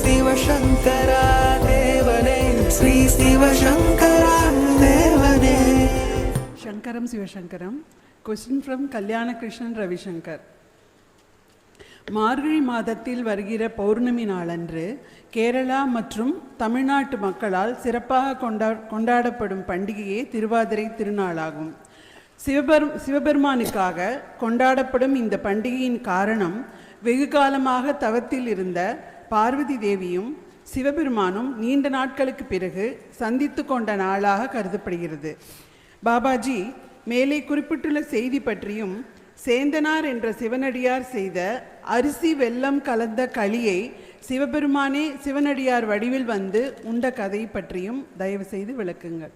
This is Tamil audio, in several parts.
சிவசங்கரா தேவனே, ஸ்ரீ சிவசங்கரா தேவனே. சங்கரம் சிவசங்கரம். கொஸ்டின் ஃப்ரம் கல்யாண கிருஷ்ணன் ரவிசங்கர். மார்கழி மாதத்தில் வருகிற பௌர்ணமி நாளன்று கேரளா மற்றும் தமிழ்நாட்டு மக்களால் சிறப்பாக கொண்டாடப்படும் பண்டிகையே திருவாதிரை திருநாளாகும். சிவபெருமானுக்காக கொண்டாடப்படும் இந்த பண்டிகையின் காரணம் வெகு காலமாக தவத்தில் இருந்த பார்வதி தேவியும் சிவபெருமானும் நீண்ட நாட்களுக்கு பிறகு சந்தித்து கொண்ட நாளாக கருதப்படுகிறது. பாபாஜி மேலே குறிப்பிட்டுள்ள செய்தி பற்றியும் சேந்தனார் என்ற சிவனடியார் செய்த அரிசி வெல்லம் கலந்த களியை சிவபெருமானே சிவனடியார் வடிவில் வந்து உண்ட கதை பற்றியும் தயவு செய்து விளக்குங்கள்.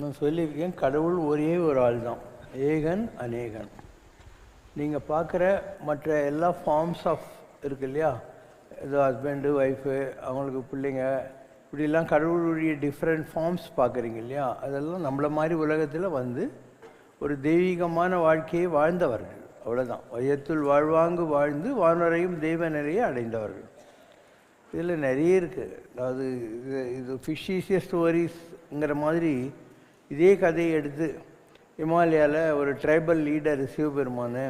நான் சொல்லியிருக்கேன், கடவுள் ஒரே ஒரு ஆள் தான், ஏகன் அநேகன். நீங்கள் பார்க்குற மற்ற எல்லா ஃபார்ம்ஸ் ஆஃப் இருக்கு இல்லையா, இது ஹஸ்பண்டு ஒய்ஃபு அவங்களுக்கு பிள்ளைங்க இப்படிலாம் கடவுளுடைய டிஃப்ரெண்ட் ஃபார்ம்ஸ் பார்க்குறீங்க இல்லையா, அதெல்லாம் நம்மளை மாதிரி உலகத்தில் வந்து ஒரு தெய்வீகமான வாழ்க்கையை வாழ்ந்தவர்கள், அவ்வளோதான். வையத்துள் வாழ்வாங்கு வாழ்ந்து வானரையும் தெய்வ நிறைய அடைந்தவர்கள். இதில் நிறைய இருக்குது. அதாவது இது ஃபிஷீசியஸ் ஸ்டோரிஸ்ங்கிற மாதிரி இதே கதையை எடுத்து ஹிமாலயாவில் ஒரு ட்ரைபல் லீடர் சிவபெருமான்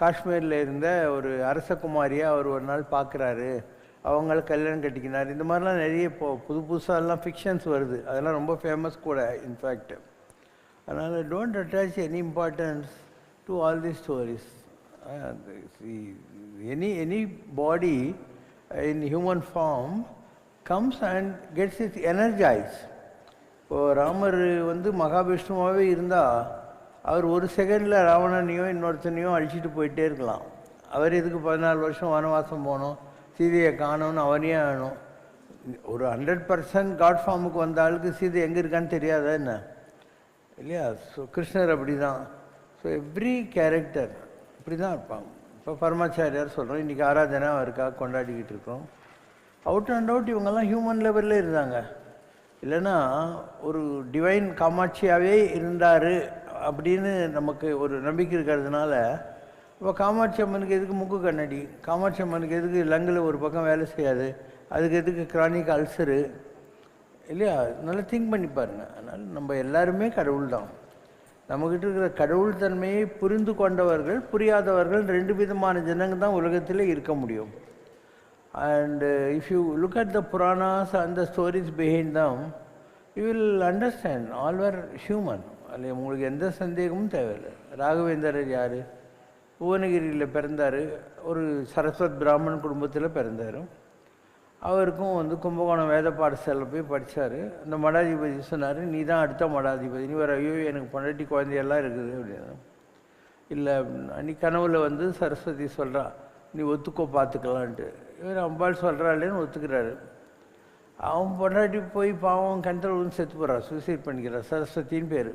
காஷ்மீரில் இருந்த ஒரு அரசகுமாரியாக அவர் ஒரு நாள் பார்க்குறாரு, அவங்கள கல்யாணம் கட்டிக்கினார். இந்த மாதிரிலாம் நிறைய இப்போது புதுசாலாம் ஃபிக்ஷன்ஸ் வருது, அதெல்லாம் ரொம்ப ஃபேமஸ் கூட இன்ஃபேக்ட். அதனால் don't attach any importance to all the stories. Anybody in human form comes and gets it energise. இப்போது ராமர் வந்து மகாவிஷ்ணுவாகவே இருந்தால் அவர் ஒரு செகண்டில் ராவணனையும் இன்னொருத்தனையும் அழிச்சிட்டு போயிட்டே இருக்கலாம். அவர் எதுக்கு 14 வருஷம் வனவாசம் போகணும், சீதையை காணோன்னு அவனையே ஆகணும்? ஒரு 100% காட் ஃபார்முக்கு வந்த ஆளுக்கு சீதை எங்கே இருக்கான்னு தெரியாதா என்ன இல்லையா? ஸோ கிருஷ்ணர் அப்படி தான். ஸோ எவ்ரி கேரக்டர் இப்படி தான் இருப்பாங்க. இப்போ பரமாச்சாரியார் சொல்கிறோம், இன்றைக்கி ஆராதனை அவருக்காக கொண்டாடிக்கிட்டு இருக்கோம். அவுட் அண்ட் அவுட் இவங்கெல்லாம் ஹியூமன் லெவலில் இருந்தாங்க. இல்லைன்னா ஒரு டிவைன் காமாட்சியாகவே இருந்தார் அப்படின்னு நமக்கு ஒரு நம்பிக்கை இருக்கிறதுனால, இப்போ காமாட்சி அம்மனுக்கு எதுக்கு முக்கு கண்ணாடி, காமாட்சி அம்மனுக்கு எதுக்கு லங்கில் ஒரு பக்கம் வேலை செய்யாது, அதுக்கு எதுக்கு கிரானிக் அல்சரு இல்லையா? நல்லா திங்க் பண்ணி பாருங்கள். அதனால் நம்ம எல்லாருமே கடவுள் தான். நம்மக்கிட்ட இருக்கிற கடவுள் தன்மையை புரிந்து கொண்டவர்கள் புரியாதவர்கள் 2 விதமான ஜனங்க தான் உலகத்தில் இருக்க முடியும். And if you look at the Puranas and the stories behind them, you will understand all are human. அதில் உங்களுக்கு எந்த சந்தேகமும் தேவையில்லை. ராகவேந்தரர் யார்? புவனகிரியில் பிறந்தார், ஒரு சரஸ்வத் பிராமணன் குடும்பத்தில் பிறந்தார். அவருக்கும் வந்து கும்பகோணம் வேத பாடசாலையில் போய் படித்தார். அந்த மடாதிபதி சொன்னார், நீ தான் அடுத்த மடாதிபதி, நீ வர, ஐயோ எனக்கு பொண்டாட்டி குழந்தையெல்லாம் இருக்குது அப்படின்னு. இல்லை, நீ கனவுல வந்து சரஸ்வதி சொல்கிறா, நீ ஒத்துக்கோ பார்த்துக்கலான்ட்டு. இவர் அம்பாள் சொல்கிறாளேன்னு ஒத்துக்கிறாரு. அவன் பொண்டாட்டி போய் பாவம் கிணத்துல வந்து செத்து போகிறார், சூசைட் பண்ணிக்கிறார். சரஸ்வதின்னு பேர்.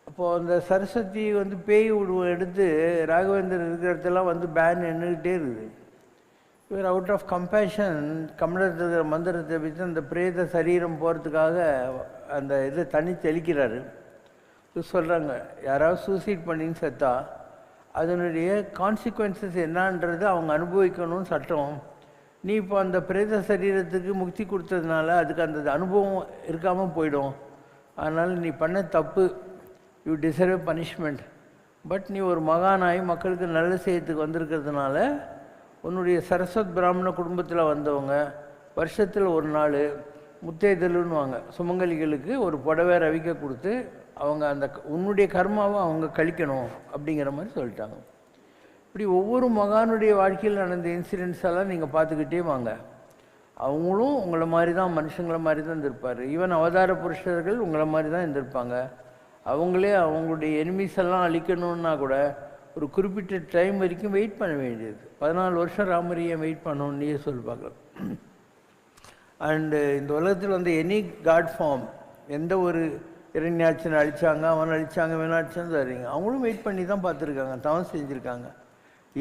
அப்போது அந்த சரஸ்வதி வந்து பேய் உருவம் எடுத்து ராகவேந்தர் இருக்கிற இடத்துலாம் வந்து பேன் நின்றுக்கிட்டே இருக்குது. இவர் அவுட் ஆஃப் கம்பேஷன் கமலத்தை மந்திரத்தை வச்சு அந்த பிரேத சரீரம் போகிறதுக்காக அந்த இதை தண்ணி தெளிக்கிறாரு. சொல்கிறாங்க, யாராவது சூசைட் பண்ணின்னு செத்தா அதனுடைய கான்சிக்வன்சஸ் என்னான்றது அவங்க அனுபவிக்கணும்னு சட்டம். நீ இப்போ அந்த பிரேத சரீரத்துக்கு முக்தி கொடுத்ததுனால அதுக்கு அந்த அனுபவம் இருக்காமல் போயிடும். அதனால் நீ பண்ண தப்பு, யூ டிசர்வ் பனிஷ்மெண்ட். பட் நீ ஒரு மகானாய் மக்களுக்கு நல்ல செய்யறதுக்கு வந்திருக்கிறதுனால உன்னுடைய சரஸ்வத் பிராமண குடும்பத்தில் வந்தவங்க வருஷத்தில் ஒரு நாள் முத்தேதலுன்னுவாங்க, சுமங்கலிகளுக்கு ஒரு புடவை ரவிக்க கொடுத்து அவங்க அந்த உன்னுடைய கர்மாவை அவங்க கழிக்கணும் அப்படிங்கிற மாதிரி சொல்லிட்டாங்க. இப்படி ஒவ்வொரு மகானுடைய வாழ்க்கையில் நடந்த இன்சிடென்ட்ஸ் எல்லாம் நீங்கள் பார்த்துக்கிட்டே வாங்க. அவங்களும் உங்களை மாதிரி தான், மனுஷங்களை மாதிரி தான் இருந்திருப்பார். ஈவன் அவதார புருஷர்கள் உங்களை மாதிரி தான் இருந்திருப்பாங்க. அவங்களே அவங்களுடைய எனிமீஸ் எல்லாம் அழிக்கணுன்னா கூட ஒரு குறிப்பிட்ட டைம் வரைக்கும் வெயிட் பண்ண வேண்டியது. 14 வருஷம் ராமரையை வெயிட் பண்ணணும்னு நீயே சொல்லி பார்க்கலாம். அண்டு இந்த உலகத்தில் வந்து எனி காட் ஃபார்ம், எந்த ஒரு இரண்யாட்சனை அழித்தாங்க, அவன் அழித்தாங்க, வேணாட்சன்னு தரீங்க, அவங்களும் வெயிட் பண்ணி தான் பார்த்துருக்காங்க, தவம் செஞ்சுருக்காங்க.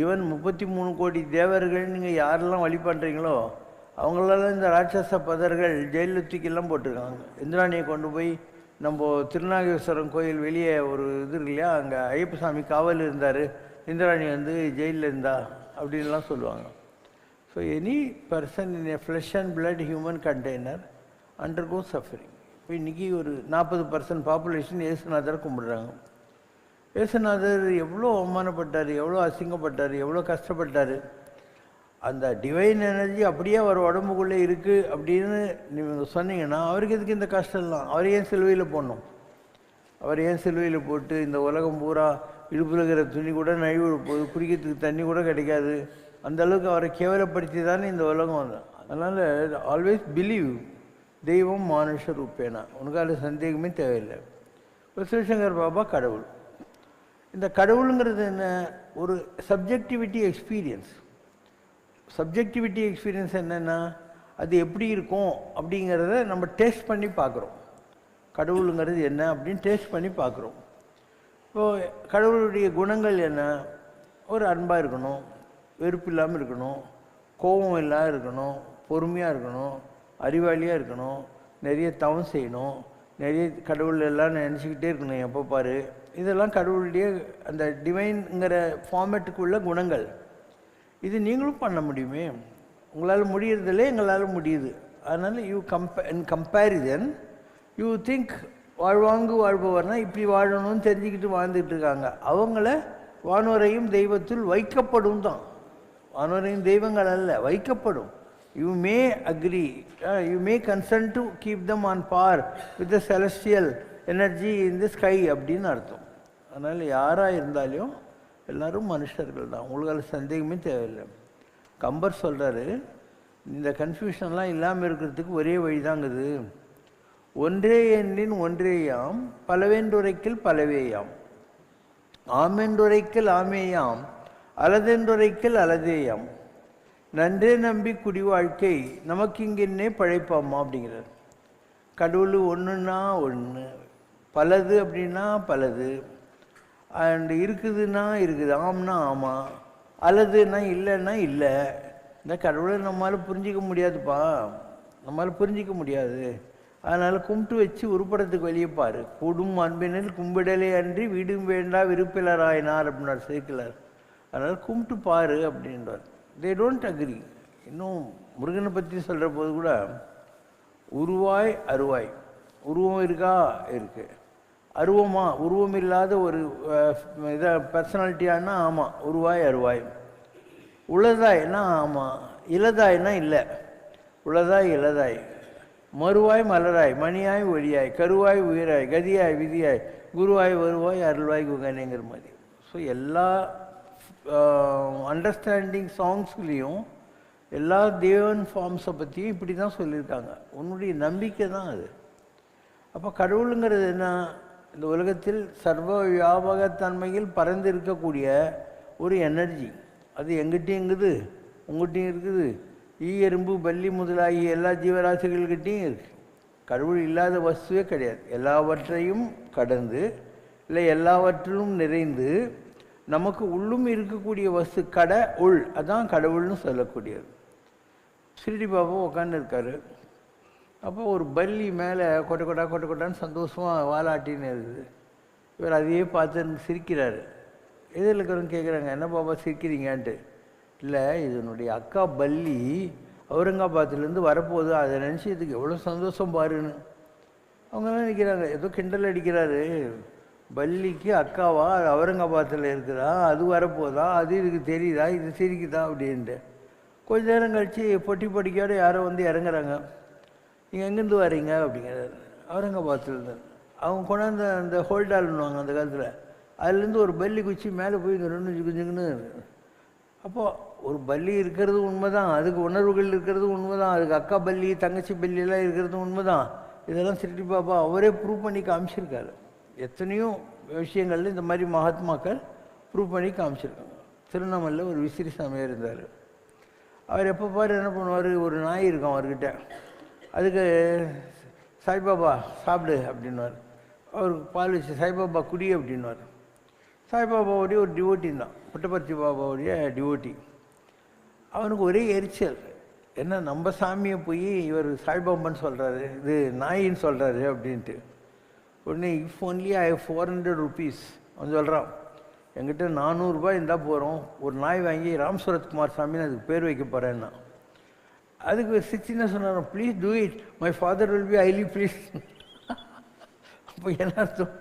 ஈவன் 33 கோடி தேவர்கள் நீங்கள் யாரெல்லாம் வழி பண்ணுறீங்களோ அவங்களால இந்த ராட்சச பதர்கள் ஜெயிலில் தூக்கிலாம் போட்டிருக்காங்க. இந்திராணியை கொண்டு போய் நம்ம திருநாகேஸ்வரம் கோயில் வெளியே ஒரு இது இருக்கு இல்லையா, அங்கே ஐயப்ப சாமி காவல் இருந்தார், இந்திராணி வந்து ஜெயிலில் இருந்தா அப்படின்லாம் சொல்லுவாங்க. So so any person in a flush and blood human container undergo suffering. இப்போ இன்றைக்கி ஒரு 40% பாப்புலேஷன் இயேசுநாதரை கும்பிடுறாங்க. இயேசுநாதர் எவ்வளோ அவமானப்பட்டார், எவ்வளோ அசிங்கப்பட்டார், எவ்வளோ கஷ்டப்பட்டார். அந்த டிவைன் எனர்ஜி அப்படியே அவர் உடம்புக்குள்ளே இருக்குது அப்படின்னு நீங்கள் சொன்னீங்கன்னா அவருக்கு எதுக்கு இந்த கஷ்டம்லாம்? அவர் ஏன் சிலுவையில் போடணும்? அவர் ஏன் சிலுவையில் போட்டு இந்த உலகம் பூரா இடுப்பில் இருக்கிற துணி கூட நழுவி போகுது, குடிக்கிறதுக்கு தண்ணி கூட கிடைக்காது, அந்த அளவுக்கு அவரை கேவலப்படுத்தி தானே இந்த உலகம் வந்து. அதனால் ஆல்வேஸ் பிலீவ் தெய்வம் மானுஷ ரூபேனா, உனக்கு அது சந்தேகமே தேவையில்லை. இப்போ சிவசங்கர் பாபா கடவுள். இந்த கடவுளுங்கிறது என்ன? ஒரு சப்ஜெக்டிவிட்டி எக்ஸ்பீரியன்ஸ். சப்ஜெக்டிவிட்டி எக்ஸ்பீரியன்ஸ் என்னென்னா அது எப்படி இருக்கும் அப்படிங்கிறத நம்ம டேஸ்ட் பண்ணி பார்க்குறோம். கடவுளுங்கிறது என்ன அப்படின்னு டேஸ்ட் பண்ணி பார்க்குறோம். இப்போது கடவுளுடைய குணங்கள் என்ன? ஒரு அன்பாக இருக்கணும், வெறுப்பு இல்லாமல் இருக்கணும், கோபம் இல்லாமல் இருக்கணும், பொறுமையாக இருக்கணும், அறிவாளியாக இருக்கணும், நிறைய தவம் செய்யணும், நிறைய கடவுள் எல்லாம் நினச்சிக்கிட்டே இருக்கணும் எப்போ பாரு. இதெல்லாம் கடவுளுடைய அந்த டிவைன்ங்கிற ஃபார்மேட்டுக்குள்ள குணங்கள். இது நீங்களும் பண்ண முடியுமே, உங்களால் முடியறதில்ல, எங்களால் முடியுது. அதனால் இன் கம்பேரிசன் யூ திங்க் வாழ்பவர்னால் இப்படி வாழணும்னு தெரிஞ்சுக்கிட்டு வாழ்ந்துக்கிட்டு இருக்காங்க. அவங்கள வானோரையும் தெய்வத்தில் வைக்கப்படும் தான். வானோரையும் தெய்வங்கள் அல்ல, வைக்கப்படும். You may agree, you may consent to keep them on par with the celestial energy in the sky அப்படின்னு அர்த்தம். அதனால் யாராக இருந்தாலும் எல்லோரும் மனுஷர்கள் தான், உங்களுக்கு அதில் சந்தேகமே தேவையில்லை. கம்பர் சொல்கிறாரு, இந்த கன்ஃபியூஷன்லாம் இல்லாமல் இருக்கிறதுக்கு ஒரே வழி தாங்குது. ஒன்றே எண்ணின் ஒன்றேயாம், பலவென்றுரைக்கில் பலவேயாம், ஆமென்றுரைக்கில் ஆமேயாம், அலதென்றுரைக்கில் அலதேயாம், நன்றே நம்பி குடி வாழ்க்கை நமக்கு இங்கென்னே பழைப்பாமா அப்படிங்கிறார். கடவுள் ஒன்றுன்னா ஒன்று, பலது அப்படின்னா பலது, அண்ட் இருக்குதுன்னா இருக்குது, ஆம்னா ஆமாம், அல்லதுன்னா இல்லைன்னா இல்லை. இந்த கடவுளை நம்மளால் புரிஞ்சிக்க முடியாதுப்பா, நம்மளால் புரிஞ்சிக்க முடியாது. அதனால் கும்பிட்டு வச்சு உருப்படத்துக்கு வெளியே பாரு. கூடும் அன்பினில் கும்பிடலே அன்றி வீடும் வேண்டா விருப்பிலராயினார் அப்படின்னார் சேர்க்கலார். அதனால் கும்பிட்டு பாரு அப்படின்றார். They don't agree. இன்னும் முருகனை பற்றி சொல்கிற போது கூட உருவாய் அருவாய், உருவம் இருக்கா இருக்குது, அருவமா உருவம் இல்லாத ஒரு இதை பர்சனாலிட்டியானா ஆமாம் உருவாய் அருவாய், உளதாய்னா ஆமாம், இலதாய்னா இல்லை, உளதாய் இலதாய், மறுவாய் மலராய், மணியாய் ஒளியாய், கருவாய் உயிராய், கதியாய் விதியாய், குருவாய் வருவாய் அருள்வாய் குகனேங்கிற மாதிரி. ஸோ எல்லா அண்டர்ஸ்டாண்டிங் சாங்ஸ்லேயும் எல்லா தேவன் ஃபார்ம்ஸை பற்றியும் இப்படி தான் சொல்லியிருக்காங்க. உன்னுடைய நம்பிக்கை தான் அது. அப்போ கடவுளுங்கிறது என்ன? இந்த உலகத்தில் சர்வ வியாபகத்தன்மையில் பறந்து இருக்கக்கூடிய ஒரு எனர்ஜி. அது எங்கிட்டையும் இருக்குது, உங்கள்கிட்டையும் இருக்குது, எறும்பு பல்லி முதலாகிய எல்லா ஜீவராசிகள்கிட்டையும் இருக்குது. கடவுள் இல்லாத வஸ்துவே கிடையாது. எல்லாவற்றையும் கடந்து இல்லை எல்லாவற்றிலும் நிறைந்து நமக்கு உள்ளும் இருக்கக்கூடிய வஸ்து உள், அதான் கடவுள்னு சொல்லக்கூடியது. ஷிரடி பாபா உட்காந்து இருக்காரு. அப்போ ஒரு பல்லி மேலே கொட்டான்னு சந்தோஷமாக வாலாட்டின்னு இருக்குது. இவர் அதையே பார்த்து சிரிக்கிறாரு. எதில் இருக்கிறவங்க கேட்குறாங்க, என்ன பாபா சிரிக்கிறீங்கன்ட்டு. இல்லை, இதனுடைய அக்கா பல்லி அவுரங்காபாத்துலேருந்து வரப்போகுது, அதை நினச்சி இதுக்கு எவ்வளோ சந்தோஷம் பாருன்னு அவங்க நினைக்கிறாங்க. ஏதோ கிண்டல் அடிக்கிறாரு. பல்லிக்கு அக்காவா அவுரங்காபாத்தில் இருக்குதா, அது வரப்போதா, அது இதுக்கு தெரியுதா, இது சிரிக்குதா அப்படின்ட்டு. கொஞ்ச நேரம் கழித்து பொட்டி பொட்டிக்கோட யாரோ வந்து இறங்குறாங்க. நீங்கள் எங்கேருந்து வரீங்க அப்படிங்கிறாரு. அவுரங்காபாத்துலேருந்து. அவங்க கொண்டாந்து அந்த ஹோல்டால்னுவாங்க அந்த காலத்தில், அதுலேருந்து ஒரு பல்லி குச்சி மேலே போய் இங்கே ரெண்டு குஞ்சுக்குன்னு. அப்போது ஒரு பல்லி இருக்கிறது உண்மை தான், அதுக்கு உணர்வுகள் இருக்கிறது உண்மை தான், அதுக்கு அக்கா பல்லி தங்கச்சி பல்லியெல்லாம் இருக்கிறது உண்மை தான். இதெல்லாம் ஷிரடி பாபா அவரே ப்ரூவ் பண்ணி காமிச்சிருக்காரு. எத்தனையோ விஷயங்கள்ல இந்த மாதிரி மகாத்மாக்கள் ப்ரூவ் பண்ணி காமிச்சிருக்காங்க. திருவண்ணாமலையில் ஒரு விசிறி சாமியார் இருந்தார். அவர் எப்போ பாரு என்ன பண்ணுவார், ஒரு நாய் இருக்கும் அவர்கிட்ட, அதுக்கு சாய்பாபா சாப்பிடு அப்படின்வார். அவருக்கு பால் வச்சு சாய்பாபா குடி அப்படின்வார். சாய்பாபாவுடைய ஒரு டிவோட்டி தான், புட்டபர்த்தி பாபாவுடைய டிவோட்டி. அவனுக்கு ஒரே எரிச்சல், என்ன நம்ம சாமியை போய் இவர் சாய்பாபான்னு சொல்கிறாரு, இது நாயின்னு சொல்கிறாரு அப்படின்ட்டு. உடனே if only I have 400 rupees அவன் சொல்கிறான், என்கிட்ட 400 ரூபாய் இருந்தால் போகிறோம், ஒரு நாய் வாங்கி ராம் சரத்குமார் சாமின்னு அதுக்கு பேர் வைக்க போகிறேன்னா. அதுக்கு சிச்சின்னா சொன்னார், please do it, my father will be highly please. அப்போ என்ன அர்த்தம்?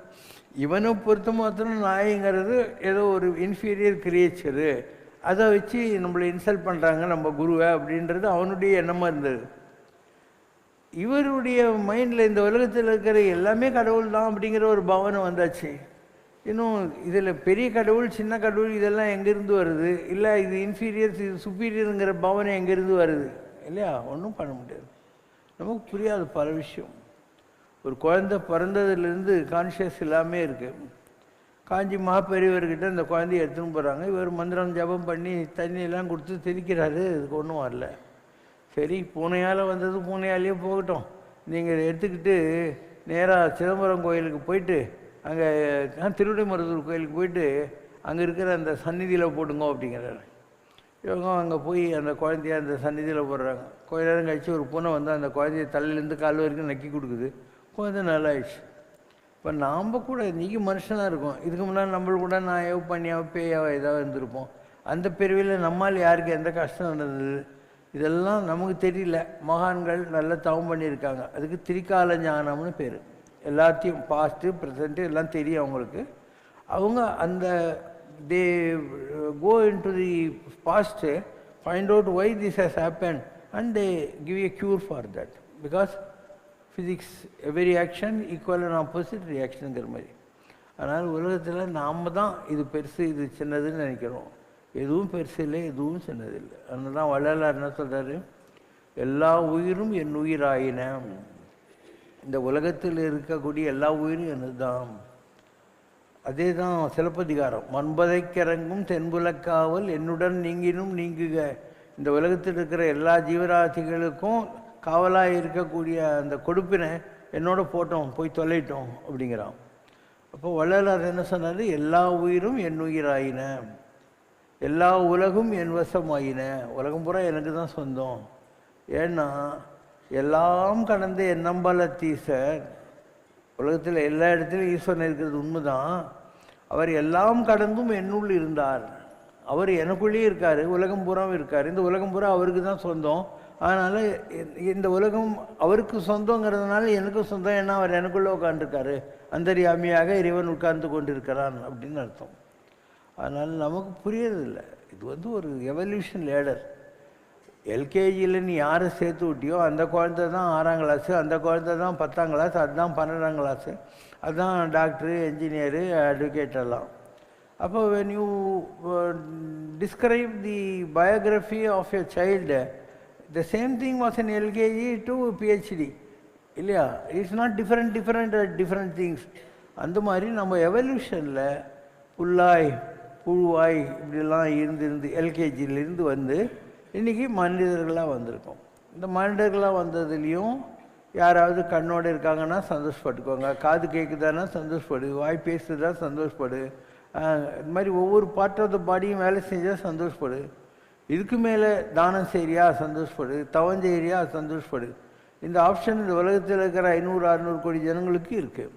இவனை பொறுத்த மாத்திரம் நாய்ங்கிறது ஏதோ ஒரு இன்ஃபீரியர் கிரியேச்சரு, அதை வச்சு நம்மளை இன்சல்ட் பண்ணுறாங்க நம்ம குருவை அப்படின்றது அவனுடைய எண்ணமாக இருந்தது. இவருடைய மைண்டில் இந்த உலகத்தில் இருக்கிற எல்லாமே கடவுள் தான் அப்படிங்கிற ஒரு பாவனை வந்தாச்சு. இன்னும் இதில் பெரிய கடவுள் சின்ன கடவுள் இதெல்லாம் எங்கேருந்து வருது, இல்லை இது இன்ஃபீரியர் இது சுப்பீரியருங்கிற பாவனை எங்கேருந்து வருது இல்லையா? ஒன்றும் பண்ண முடியாது, நமக்கு புரியாது பல விஷயம். ஒரு குழந்தை பிறந்ததுலேருந்து கான்ஷியஸ் எல்லாமே இருக்குது. காஞ்சி மகாபெரியவர்கிட்ட இந்த குழந்தைய எடுத்துன்னு போகிறாங்க. இவர் மந்திரம் ஜபம் பண்ணி தண்ணியெல்லாம் கொடுத்து திரிக்கிறாரு, இதுக்கு ஒன்றும் வரல. சரி, பூனையால் வந்தது பூனையாலேயே போகட்டும், நீங்கள் எடுத்துக்கிட்டு நேராக சிதம்பரம் கோயிலுக்கு போயிட்டு அங்கே திருவிடைமருதூர் கோயிலுக்கு போயிட்டு அங்கே இருக்கிற அந்த சந்நிதியில் போடுங்க அப்படிங்கிறாரு. இவங்க அங்கே போய் அந்த குழந்தைய அந்த சந்நிதியில் போடுறாங்க. கொஞ்ச நேரம் கழிச்சு ஒரு பூனை வந்து அந்த குழந்தைய தலையிலேருந்து கால் வரைக்கும் நக்கி கொடுக்குது. குழந்தை நல்லா ஆயிடுச்சு. இப்போ நாம் கூட இன்றைக்கி மனுஷனாக இருக்கும், இதுக்கு முன்னாடி நம்மளுக்கு கூட நாயோ பண்ணியாவோ பேயாவோ ஏதாவது இருந்திருப்போம். அந்த பிரிவில் நம்மால் யாருக்கு எந்த கஷ்டம் நடந்தது இதெல்லாம் நமக்கு தெரியல. மகான்கள் நல்லா தவம் பண்ணியிருக்காங்க, அதுக்கு திரிகால ஞானம்னு பேர். எல்லாத்தையும் பாஸ்ட்டு ப்ரெசண்ட்டு எல்லாம் தெரியும் அவங்களுக்கு. அவங்க அந்த they go into the past, find out why this has happen and they give a cure for that. Because physics every action equal and opposite ரியாக்ஷனுங்கிற மாதிரி. அதனால் உலகத்தில் நாம் தான் இது பெருசு இது சின்னதுன்னு நினைக்கிறோம். எதுவும் பெருசு இல்லை, எதுவும் சின்னதில்லை. அதனால தான் வள்ளலார் என்ன சொல்கிறாரு, எல்லா உயிரும் என் உயிராயின. இந்த உலகத்தில் இருக்கக்கூடிய எல்லா உயிரும் என்னது தான். அதே தான் சிலப்பதிகாரம், மண்பதைக்கிறங்கும் தென்புலக்காவல் என்னுடன் நீங்கினும் நீங்குக. இந்த உலகத்தில் இருக்கிற எல்லா ஜீவராசிகளுக்கும் காவலாக இருக்கக்கூடிய அந்த கொடுப்பினை என்னோட போட்டோம், போய் தொலைட்டோம் அப்படிங்கிறான். அப்போ வள்ளலார் என்ன சொன்னார், எல்லா உயிரும் என் உயிராயின, எல்லா உலகும் என் வசமாயின. உலகம் பூரா எனக்கு தான் சொந்தம். ஏன்னா எல்லாம் கடந்த என்னம்பலத்தீசர். உலகத்தில் எல்லா இடத்துலையும் ஈஸ்வரன் இருக்கிறது உண்மைதான். அவர் எல்லாம் கடந்தும் என்னுள் இருந்தார். அவர் எனக்குள்ளேயே இருக்கார், உலகம் பூரா இருக்கார். இந்த உலகம் பூரா அவருக்கு தான் சொந்தம். அதனால் இந்த உலகம் அவருக்கு சொந்தங்கிறதுனால எனக்கும் சொந்தம். ஏன்னா அவர் எனக்குள்ளே உட்காந்துருக்காரு, அந்தரியாமியாக இறைவன் உட்கார்ந்து கொண்டிருக்கிறான் அப்படின்னு அர்த்தம். அதனால் நமக்கு புரியறதில்லை. இது வந்து ஒரு எவல்யூஷன் லேடர். எல்கேஜியில் நீ யாரை சேர்த்து விட்டியோ அந்த குழந்தை தான் 6ஆம் கிளாஸு, அந்த குழந்தை தான் 10ஆம் கிளாஸ், அதுதான் 12ஆம் கிளாஸு, அதுதான் டாக்டரு, என்ஜினியரு, அட்வொகேட்டெல்லாம். அப்போ when you describe the biography of your child, the same thing was in LKG to PhD இல்லையா? It's not different things. அந்த மாதிரி நம்ம எவல்யூஷனில் புல்லாய் புழுவாய் இப்படிலாம் இருந்து எல்கேஜியிலேருந்து வந்து இன்றைக்கி மனிதர்களாக வந்திருக்கோம். இந்த மனிதர்களாக வந்ததுலேயும் யாராவது கண்ணோடு இருக்காங்கன்னா சந்தோஷப்பட்டுக்கோங்க, காது கேட்குதானா சந்தோஷப்படு, வாய் பேசுறதா சந்தோஷப்படு, இது மாதிரி ஒவ்வொரு பார்ட் ஆஃப் த பாடியும் வேலை செஞ்சால் சந்தோஷப்படு. இதுக்கு மேலே தானம் செய்கிறியா சந்தோஷப்படு, தவம் செய்கிறியா சந்தோஷப்படு. இந்த ஆப்ஷன் இந்த உலகத்தில் இருக்கிற 500-600 கோடி ஜனங்களுக்கு இருக்குது.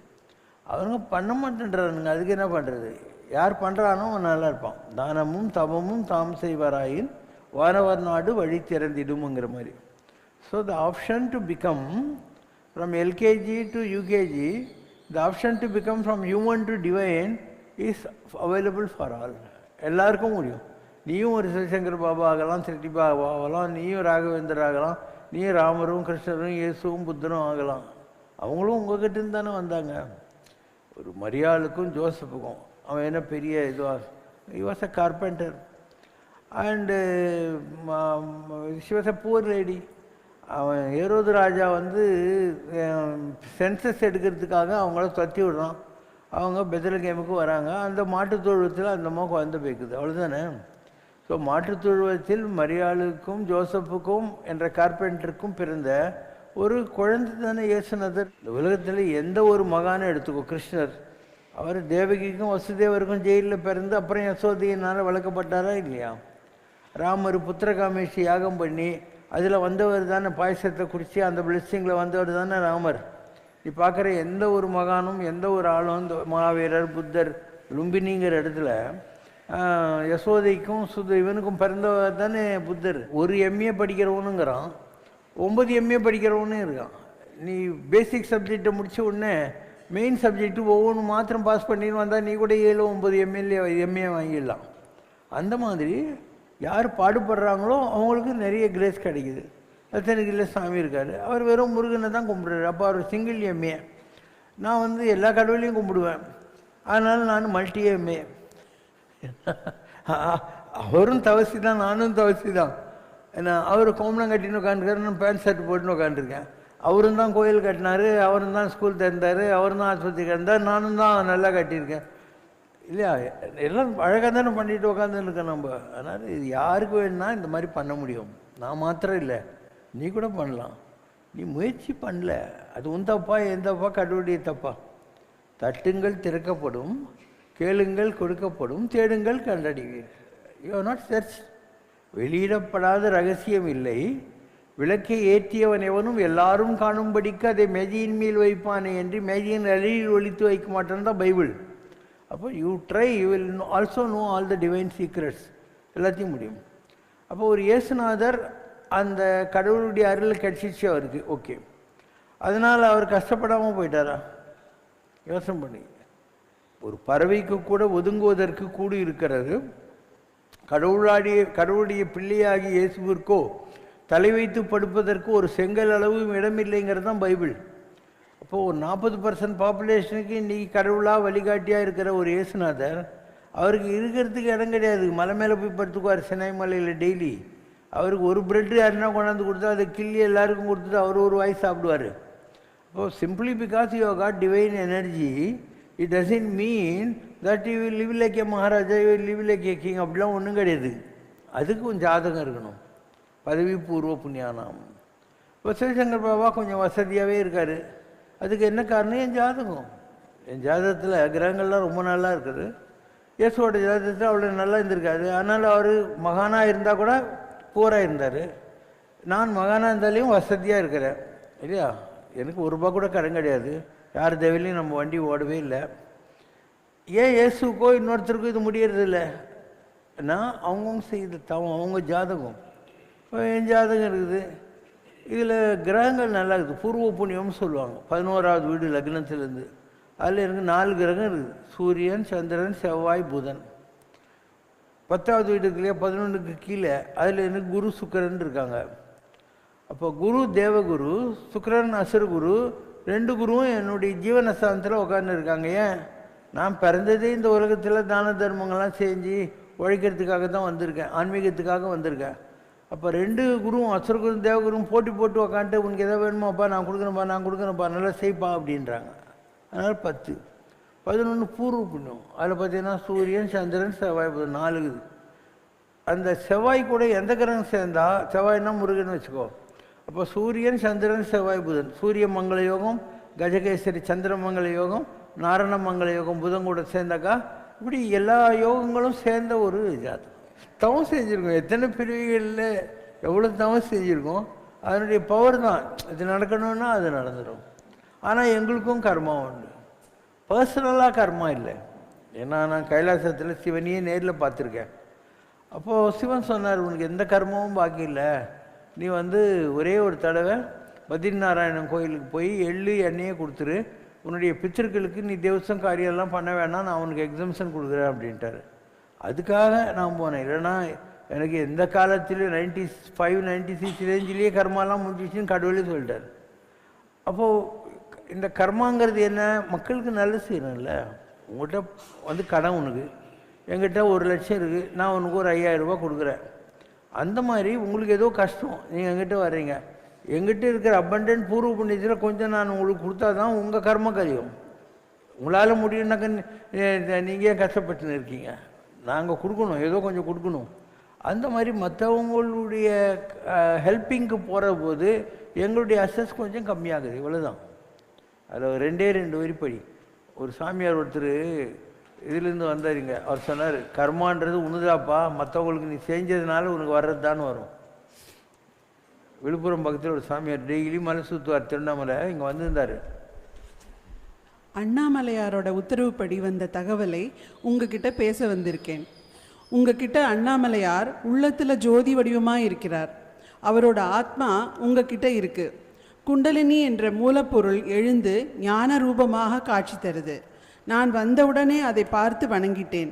அவங்க பண்ண மாட்டேன்றானுங்க. அதுக்கு என்ன பண்ணுறது? யார் பண்ணுறானோ அவன் நல்லா இருப்பான். தானமும் தவமும் தாம் செய்வாராயின் வானவர் நாடு வழி திறந்திடுமுங்கிற மாதிரி. So the option to become from LKG to UKG, the option to become from human to divine is available for all. எல்லாருக்கும் முடியும். நீயும் ஒரு சிவசங்கர் பாபா ஆகலாம், திருட்டி பாபா ஆகலாம், நீயும் ராகவேந்தர் ஆகலாம், நீயும் ராமரும் கிருஷ்ணரும் இயேசுவும் புத்தரும் ஆகலாம். அவங்களும் உங்ககிட்டேருந்து தானே வந்தாங்க. ஒரு மரியாளுக்கும் ஜோசப்புக்கும் அவன் என்ன பெரிய இதுவாக, he was a carpenter and she was a poor lady. அவன் ஏரோது ராஜா வந்து சென்சஸ் எடுக்கிறதுக்காக அவங்கள தத்தி விடுறான். அவங்க பெத்லகேமுக்கு வராங்க. அந்த மாட்டுத் தொழுவத்தில் அந்த அம்மா குழந்தை பேக்குது, அவ்வளோதானே. ஸோ மாட்டுத் தொழுவத்தில் மரியாளுக்கும் ஜோசப்புக்கும் என்ற கார்பெண்டருக்கும் பிறந்த ஒரு குழந்தை தானே இயேசுநாதர். இந்த உலகத்தில் எந்த ஒரு மகானை எடுத்துக்கோ, கிருஷ்ணர் அவர் தேவகிக்கும் வசுதேவருக்கும் ஜெயிலில் பிறந்து அப்புறம் யசோதையினால் வளர்க்கப்பட்டாரா இல்லையா? ராமர் புத்திரகாமேஷி யாகம் பண்ணி அதில் வந்தவர் தானே, பாயசத்தை குடித்து அந்த பிளெஸ்ஸிங்கில் வந்தவர் தானே ராமர். நீ பார்க்குற எந்த ஒரு மகானும் எந்த ஒரு ஆளும், இந்த மகாவீரர் புத்தர் லும்பினிங்கிற இடத்துல யசோதைக்கும் இவனுக்கும் பிறந்தவர் தானே புத்தர். ஒரு எம்ஏ படிக்கிறவனுங்கிறான், 9 MA படிக்கிறவனே இருக்கான். நீ பேசிக் சப்ஜெக்டை முடித்த உடனே மெயின் சப்ஜெக்ட்டு ஒவ்வொன்று மாத்திரம் பாஸ் பண்ணின்னு வந்தால் நீ கூட 7-9 MA வாங்கிடலாம். அந்த மாதிரி யார் பாடுபடுறாங்களோ அவங்களுக்கு நிறைய கிரேஸ் கிடைக்குது. ரத்தனகிரில சாமி இருக்கார், அவர் வெறும் முருகனை தான் கும்பிடுறாரு. அப்போ அவர் சிங்கிள் MA. நான் வந்து எல்லா கடவுளையும் கும்பிடுவேன், அதனால் நான் மல்டி MA. அவரும் தவசி தான், நானும் தவசி தான். ஏன்னா அவர் கோமணம் கட்டின்னு உட்காந்துருக்காரு, நான் பேண்ட் ஷர்ட் போட்டுன்னு உட்காந்துருக்கேன். அவரும் தான் கோயில் கட்டினார், அவரும் தான் ஸ்கூல் திறந்தார், அவரும் தான் ஆஸ்பத்திரி கட்டினார், நானும் தான் நல்லா கட்டியிருக்கேன் இல்லையா? எல்லாம் அழகாக தானே பண்ணிட்டு உட்காந்துருக்கேன் நம்ம. அதனால் இது யாருக்கு வேணும்னா இந்த மாதிரி பண்ண முடியும். நான் மாத்திரம் இல்லை, நீ கூட பண்ணலாம். நீ முயற்சி பண்ணல, அது உன் தப்பா என் தப்பா கடவுளுடைய தப்பா? தட்டுங்கள் திறக்கப்படும், கேளுங்கள் கொடுக்கப்படும், தேடுங்கள் கண்டறிவீர். You are not search. வெளியிடப்படாத ரகசியம் இல்லை. விளக்கை ஏற்றியவன் எவனும் எல்லாரும் காணும்படிக்கு அதை மேஜையின் மேல் வைப்பானே என்று மேஜையின் அழியில் ஒழித்து வைக்க மாட்டான் தான் பைபிள். அப்போ you try, you will also know all the divine secrets. எல்லாத்தையும் முடியும். அப்போ ஒரு இயேசுநாதர் அந்த கடவுளுடைய அருள் கிடச்சிச்சு அவருக்கு, ஓகே. அதனால் அவர் கஷ்டப்படாமல் போயிட்டாரா? யோசனை பண்ணி. ஒரு பறவைக்கு கூட ஒதுங்குவதற்கு கூடு இருக்கிறது. கடவுளுடைய பிள்ளையாகி இயேசுவிற்கோ தலை வைத்து படுப்பதற்கு ஒரு செங்கல் அளவும் இடமில்லைங்கிறது தான் பைபிள். அப்போது ஒரு 40% பாப்புலேஷனுக்கு இன்றைக்கி கடவுளாக வழிகாட்டியாக இருக்கிற ஒரு இயேசுநாதர், அவருக்கு இருக்கிறதுக்கு இடம் கிடையாது. மலை மேலே போய் படுத்துக்குவார் சினை மலையில் டெய்லி. அவருக்கு ஒரு பிரெட்டு யாருன்னா கொண்டாந்து கொடுத்தா அதை கிள்ளி எல்லாருக்கும் கொடுத்துட்டு அவர் ஒரு வாய் சாப்பிடுவார். அப்போது simply because you got divine energy, it doesn't mean that you will live like a maharaja, you will live like a king. அப்படிலாம் ஒன்றும் கிடையாது. அதுக்கும் ஜாதகம் இருக்கணும், பதவி பூர்வ புண்ணியானாம். இப்போ சிவசங்கர் பாபா கொஞ்சம் வசதியாகவே இருக்கார். அதுக்கு என்ன காரணம்? என் ஜாதகம். என் ஜாதகத்தில் கிரகங்கள்லாம் ரொம்ப நல்லா இருக்குது. இயேசுவோட ஜாதகத்தில் அவ்வளோ நல்லா இருந்திருக்காரு. அதனால் அவர் மகானாக இருந்தால் கூட போராக இருந்தார். நான் மகானாக இருந்தாலையும் வசதியாக இருக்கிறேன் இல்லையா? எனக்கு ₹1 கூட கடன் கிடையாது. யார் தேவையிலையும் நம்ம வண்டி ஓடவே இல்லை. ஏன் இயேசுக்கோ இன்னொருத்தருக்கும் இது முடியறதில்லை? நான் அவங்கவுங்க செய்து தவம், அவங்க ஜாதகம். இப்போ என் ஜாதகம் இருக்குது, இதில் கிரகங்கள் நல்லா இருக்குது. பூர்வ புண்ணியம்னு சொல்லுவாங்க. 11வது வீடு லக்னத்திலேருந்து. அதில் எனக்கு 4 கிரகம் இருக்குது. சூரியன், சந்திரன், செவ்வாய், புதன். 10வது வீடு இருக்கு இல்லையா, 11க்கு கீழே, அதில் எனக்கு குரு சுக்கிரன் இருக்காங்க. அப்போ குரு தேவகுரு, சுக்கிரன் அசுரகுரு, 2 குருவும் என்னுடைய ஜீவனஸ்தானத்தில் உட்கார்ந்து இருக்காங்க. ஏன்? நான் பிறந்ததே இந்த உலகத்தில் தான தர்மங்கள்லாம் செஞ்சு உழைக்கிறதுக்காக தான் வந்திருக்கேன், ஆன்மீகத்துக்காக வந்திருக்கேன். அப்போ 2 குருவும் அசுரகுரும் தேவகுரும் போட்டி போட்டு உக்காந்துட்டு உனக்கு எதாவது வேணுமாப்பா, நான் கொடுக்குறேன்ப்பா, நல்லா செய்ப்பா அப்படின்றாங்க. அதனால் 10. 11 பூர்வ புண்ணியம். அதில் பார்த்தீங்கன்னா சூரியன், சந்திரன், செவ்வாய், புதன் 4 இருக்குது. அந்த செவ்வாய் கூட எந்த கிரகம் சேர்ந்தா, செவ்வாய்னா முருகன் வச்சுக்கோ. அப்போ சூரியன், சந்திரன், செவ்வாய், புதன். சூரிய மங்கள யோகம், கஜகேசரி சந்திரமங்கல யோகம், நாரண மங்கள யோகம் புதன் கூட சேர்ந்தாக்கா இப்படி எல்லா யோகங்களும் சேர்ந்த ஒரு ஜாதகம். தவம் செஞ்சுருக்கோம். எத்தனை பிரிவுகளில் எவ்வளோ தவம் செஞ்சுருக்கோம். அதனுடைய பவர் தான். இது நடக்கணும்னா அது நடந்துடும். ஆனால் எங்களுக்கும் கர்மா உண்டு. பர்சனலாக கர்மா இல்லை. ஏன்னா நான் கைலாசத்தில் சிவனையே நேரில் பார்த்துருக்கேன். அப்போது சிவன் சொன்னார், உனக்கு எந்த கர்மாவும் பாக்கி இல்லை, நீ ஒரே ஒரு தடவை பத்ரிநாராயணன் கோயிலுக்கு போய் எள்ளு எண்ணெயே கொடுத்துரு, உன்னுடைய பித்திருக்களுக்கு நீ தேவசம் காரியெல்லாம் பண்ண வேணாம், நான் உனக்கு எக்ஸம்ஷன் கொடுக்குறேன் அப்படின்ட்டார். அதுக்காக நான் போனேன். இல்லைன்னா எனக்கு எந்த காலத்திலையும் 95, 96 ரேஞ்சிலேயே கர்மாலாம் முடிஞ்சிச்சுன்னு கடவுளே சொல்லிட்டார். அப்போது இந்த கர்மாங்கிறது என்ன? மக்களுக்கு நல்லது செய்யணும்ல. உங்கள்கிட்ட கடன் உனக்கு, என்கிட்ட 1 லட்சம் இருக்குது, நான் உனக்கு ஒரு 5000 ரூபா கொடுக்குறேன். அந்த மாதிரி உங்களுக்கு ஏதோ கஷ்டம், நீங்கள் எங்கிட்ட வர்றீங்க, எங்கிட்ட இருக்கிற அபண்டன்ட் பூர்வ புண்ணியத்தில் கொஞ்சம் நான் உங்களுக்கு கொடுத்தா தான் உங்கள் கர்ம கரியும். உங்களால் முடியும்னாக்க நீங்கள் ஏன் கஷ்டப்பட்டுன்னு இருக்கீங்க? நாங்கள் கொடுக்கணும், ஏதோ கொஞ்சம் கொடுக்கணும். அந்த மாதிரி மற்றவங்களுடைய ஹெல்ப்பிங்க்கு போகிற போது எங்களுடைய அசஸ் கொஞ்சம் கம்மியாகுது. இவ்வளோதான். அதில் 2 வரிப்படி. ஒரு சாமியார் ஒருத்தர் இதிலேருந்து வந்தாருங்க. அவர் சொன்னார், கர்மான்றது உணுதாப்பா, மற்றவங்களுக்கு நீ செஞ்சதுனால உனக்கு வர்றது தான் வரும். விழுப்புரம் பக்கத்தில் ஒரு சாமியார் டெய்லி மலை சுற்றுவார், திருவண்ணாமலை. இங்கே வந்திருந்தார். அண்ணாமலையாரோட உத்தரவுப்படி வந்த தகவலை உங்ககிட்ட பேச வந்திருக்கேன். உங்ககிட்ட அண்ணாமலையார் உள்ளத்தில் ஜோதி வடிவமாக இருக்கிறார். அவரோட ஆத்மா உங்ககிட்ட இருக்கு. குண்டலினி என்ற மூலப்பொருள் எழுந்து ஞான ரூபமாக காட்சி தருது. நான் வந்தவுடனே அதை பார்த்து வணங்கிட்டேன்.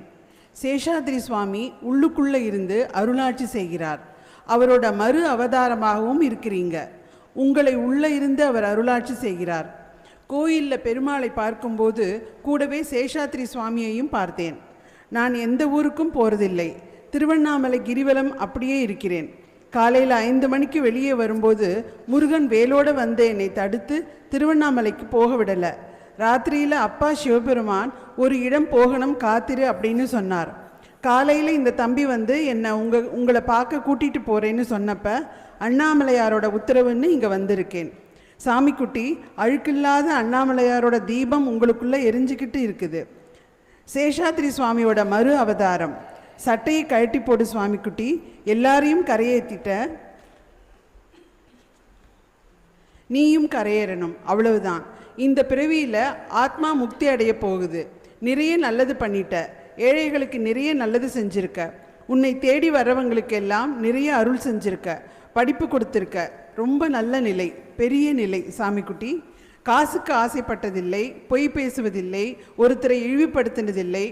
சேஷாத்ரி சுவாமி உள்ளுக்குள்ளே இருந்து அருளாட்சி செய்கிறார். அவரோட மறு அவதாரமாகவும் இருக்கிறீங்க. உங்களை உள்ளே இருந்து அவர் அருளாட்சி செய்கிறார். கோயிலில் பெருமாளை பார்க்கும்போது கூடவே சேஷாத்ரி சுவாமியையும் பார்த்தேன். நான் எந்த ஊருக்கும் போகிறதில்லை. திருவண்ணாமலை கிரிவலம் அப்படியே இருக்கிறேன். காலையில் 5 மணிக்கு வெளியே வரும்போது முருகன் வேலோடு வந்து என்னை தடுத்து திருவண்ணாமலைக்கு போக விடலை. ராத்திரியில் அப்பா சிவபெருமான் ஒரு இடம் போகணும் காத்திரு அப்படின்னு சொன்னார். காலையில் இந்த தம்பி வந்து என்னை உங்களை பார்க்க கூட்டிகிட்டு போகிறேன்னு சொன்னப்போ அண்ணாமலையாரோட உத்தரவுன்னு இங்கே வந்திருக்கேன். சாமிக்குட்டி, அழுக்கில்லாத அண்ணாமலையாரோட தீபம் உங்களுக்குள்ளே எரிஞ்சிக்கிட்டு இருக்குது. சேஷாத்ரி சுவாமியோட மறு அவதாரம். சட்டையை கழட்டி போடு சுவாமிக்குட்டி, எல்லாரையும் கரையேற்றிட்ட, நீயும் கரையேறணும், அவ்வளவுதான். இந்த பிறவியில் ஆத்மா முக்தி அடைய போகுது. நிறைய நல்லது பண்ணிட்ட, ஏழைகளுக்கு நிறைய நல்லது செஞ்சிருக்க, உன்னை தேடி வர்றவங்களுக்கெல்லாம் நிறைய அருள் செஞ்சிருக்க, படிப்பு கொடுத்துருக்க. ரொம்ப நல்ல நிலை, பெரிய நிலை சாமிக்குட்டி. காசுக்கு ஆசைப்பட்டதில்லை, பொய் பேசுவதில்லை, ஒருத்தரை இழிவுபடுத்தினதில்லை.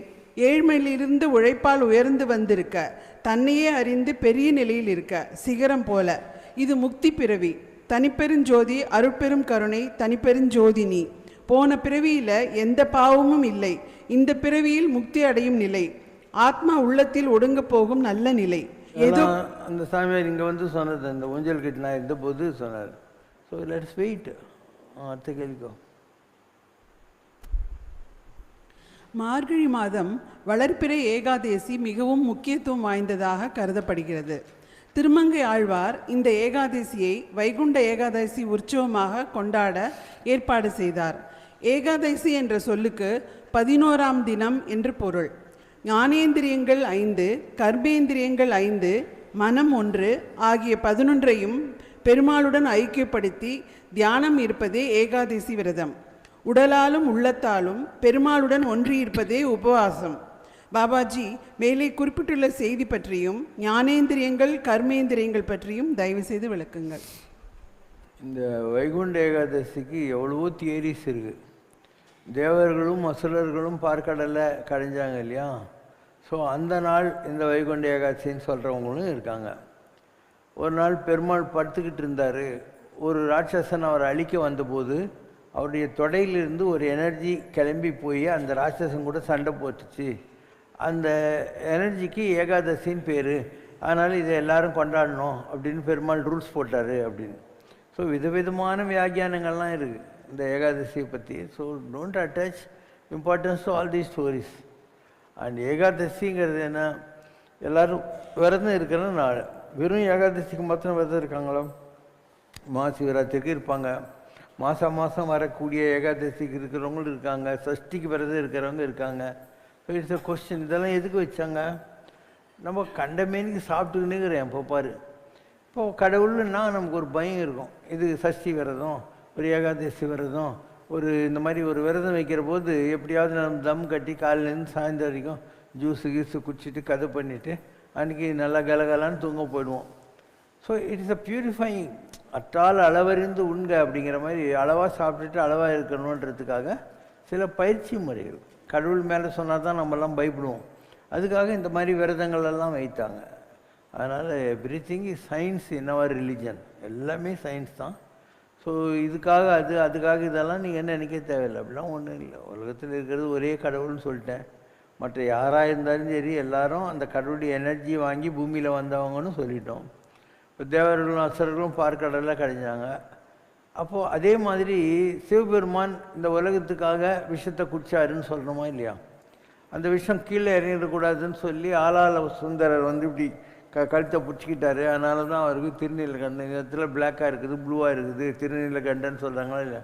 ஏழ்மையிலிருந்து உழைப்பால் உயர்ந்து வந்திருக்க, தன்னையே அறிந்து பெரிய நிலையில் இருக்க, சிகரம் போல. இது முக்தி பிறவி. தனிப்பெருஞ்சோதி அருட்பெரும் கருணை தனிப்பெருஞ்சோதினி. போன பிறவியில் எந்த பாவமும் இல்லை. இந்த பிறவியில் முக்தி அடையும் நிலை. ஆத்மா உள்ளத்தில் ஒடுங்க போகும் நல்ல நிலை. ஏதோ அந்த சாமியார் இங்கே வந்து சொன்னது, அந்த ஊஞ்சல் கிட்ட நான் இருந்த போது சொன்னார். So let's wait. அடுத்த கேள்விக்கோ. மார்கழி மாதம் வளர்பிறை ஏகாதேசி மிகவும் முக்கியத்துவம் வாய்ந்ததாக கருதப்படுகிறது. திருமங்கை ஆழ்வார் இந்த ஏகாதசியை வைகுண்ட ஏகாதசி உற்சவமாக கொண்டாட ஏற்பாடு செய்தார். ஏகாதசி என்ற சொல்லுக்கு 11ஆம் தினம் என்று பொருள். ஞானேந்திரியங்கள் 5, கர்மேந்திரியங்கள் 5, மனம் 1 ஆகிய 11ஐயும் பெருமாளுடன் ஐக்கியப்படுத்தி தியானம் இருப்பதே ஏகாதசி விரதம். உடலாலும் உள்ளத்தாலும் பெருமாளுடன் ஒன்றியிருப்பதே உபவாசம். பாபாஜி மேலே குறிப்பிட்டுள்ள செய்தி பற்றியும் ஞானேந்திரியங்கள் கர்மேந்திரியங்கள் பற்றியும் தயவு செய்து விளக்குங்கள். இந்த வைகுண்ட ஏகாதசிக்கு எவ்வளவோ தியரிஸ் இருக்குது. தேவர்களும் அசுரர்களும் பார்க்கடலை கடைஞ்சாங்க இல்லையா? ஸோ அந்த நாள் இந்த வைகுண்ட ஏகாதசின்னு சொல்கிறவங்களும் இருக்காங்க. ஒரு நாள் பெருமாள் படுத்துக்கிட்டு இருந்தார். ஒரு ராட்சசன் அவரை அழிக்க வந்தபோது அவருடைய தொடையிலிருந்து ஒரு எனர்ஜி கிளம்பி போய் அந்த ராட்சசன் கூட சண்டை போட்டுச்சு. அந்த எனர்ஜிக்கு ஏகாதசின்னு பேர். அதனால் இதை எல்லாரும் கொண்டாடணும் அப்படின்னு பெருமாள் ரூல்ஸ் போட்டார் அப்படின்னு. ஸோ விதவிதமான வியாக்கியானங்கள்லாம் இருக்குது இந்த ஏகாதசியை பற்றி. So don't attach importance to all these stories. And ஏகாதசிங்கிறது என்ன, எல்லோரும் விரதம் இருக்கிற நாள். வெறும் ஏகாதசிக்கு மாத்திரம் விரதம் இருக்காங்களா? மகாசிவராத்திரிக்கு இருப்பாங்க, மாதம் மாதம் வரக்கூடிய ஏகாதசிக்கு இருக்கிறவங்களும் இருக்காங்க, சஷ்டிக்கு விரதம் இருக்கிறவங்க இருக்காங்க. ஸோ இட்ஸ் அ கொஸ்டின், இதெல்லாம் எதுக்கு வச்சாங்க? நம்ம கண்டமேனிக்கு சாப்பிட்டுக்கினுங்கிறேன் இப்போ பாரு. இப்போது கடவுள்னா நமக்கு ஒரு பயம் இருக்கும். இது சஷ்டி விரதம், ஒரு ஏகாதசி விரதம், ஒரு இந்த மாதிரி ஒரு விரதம் வைக்கிற போது எப்படியாவது நம்ம தம் கட்டி காலையிலேருந்து சாயந்தரம் வரைக்கும் ஜூஸு கீஸு குடிச்சிட்டு கதை பண்ணிவிட்டு அன்றைக்கி நல்லா கலகலான்னு தூங்க போயிடுவோம். So it is a purifying. அட்டால் அளவறிந்து உண்க அப்படிங்கிற மாதிரி அளவாக சாப்பிட்டுட்டு அளவாக இருக்கணுன்றதுக்காக சில பயிற்சி முறைகள் கடவுள் மேலே சொன்னால் தான் நம்மலாம் பயப்படுவோம். அதுக்காக இந்த மாதிரி விரதங்கள் எல்லாம் வைத்தாங்க. அதனால் everything is science in our religion. எல்லாமே சயின்ஸ் தான். ஸோ இதுக்காக அதுக்காக இதெல்லாம் நீங்கள் என்ன நினைக்க தேவையில்லை. அப்படிலாம் ஒன்றும் இல்லை. உலகத்தில் இருக்கிறது ஒரே கடவுள்னு சொல்லிட்டேன். மற்ற யாராக இருந்தாலும் சரி எல்லாரும் அந்த கடவுளுடைய எனர்ஜி வாங்கி பூமியில் வந்தவங்கன்னு சொல்லிட்டோம். இப்போ தேவர்களும் அசுரர்களும் பார்க்கடலில் கடைஞ்சாங்க. அப்போது அதே மாதிரி சிவபெருமான் இந்த உலகத்துக்காக விஷத்தை குடிச்சாருன்னு சொல்கிறோமா இல்லையா? அந்த விஷம் கீழே இறங்கிடக்கூடாதுன்னு சொல்லி ஆளாள சுந்தரர் வந்து இப்படி கழுத்தை பிடிச்சிக்கிட்டாரு. அதனால தான் அவருக்கு திருநீலகண்டன் இடத்துல பிளாக்காக இருக்குது, ப்ளூவாக இருக்குது, திருநீலகண்டன் சொல்கிறாங்களா இல்லை?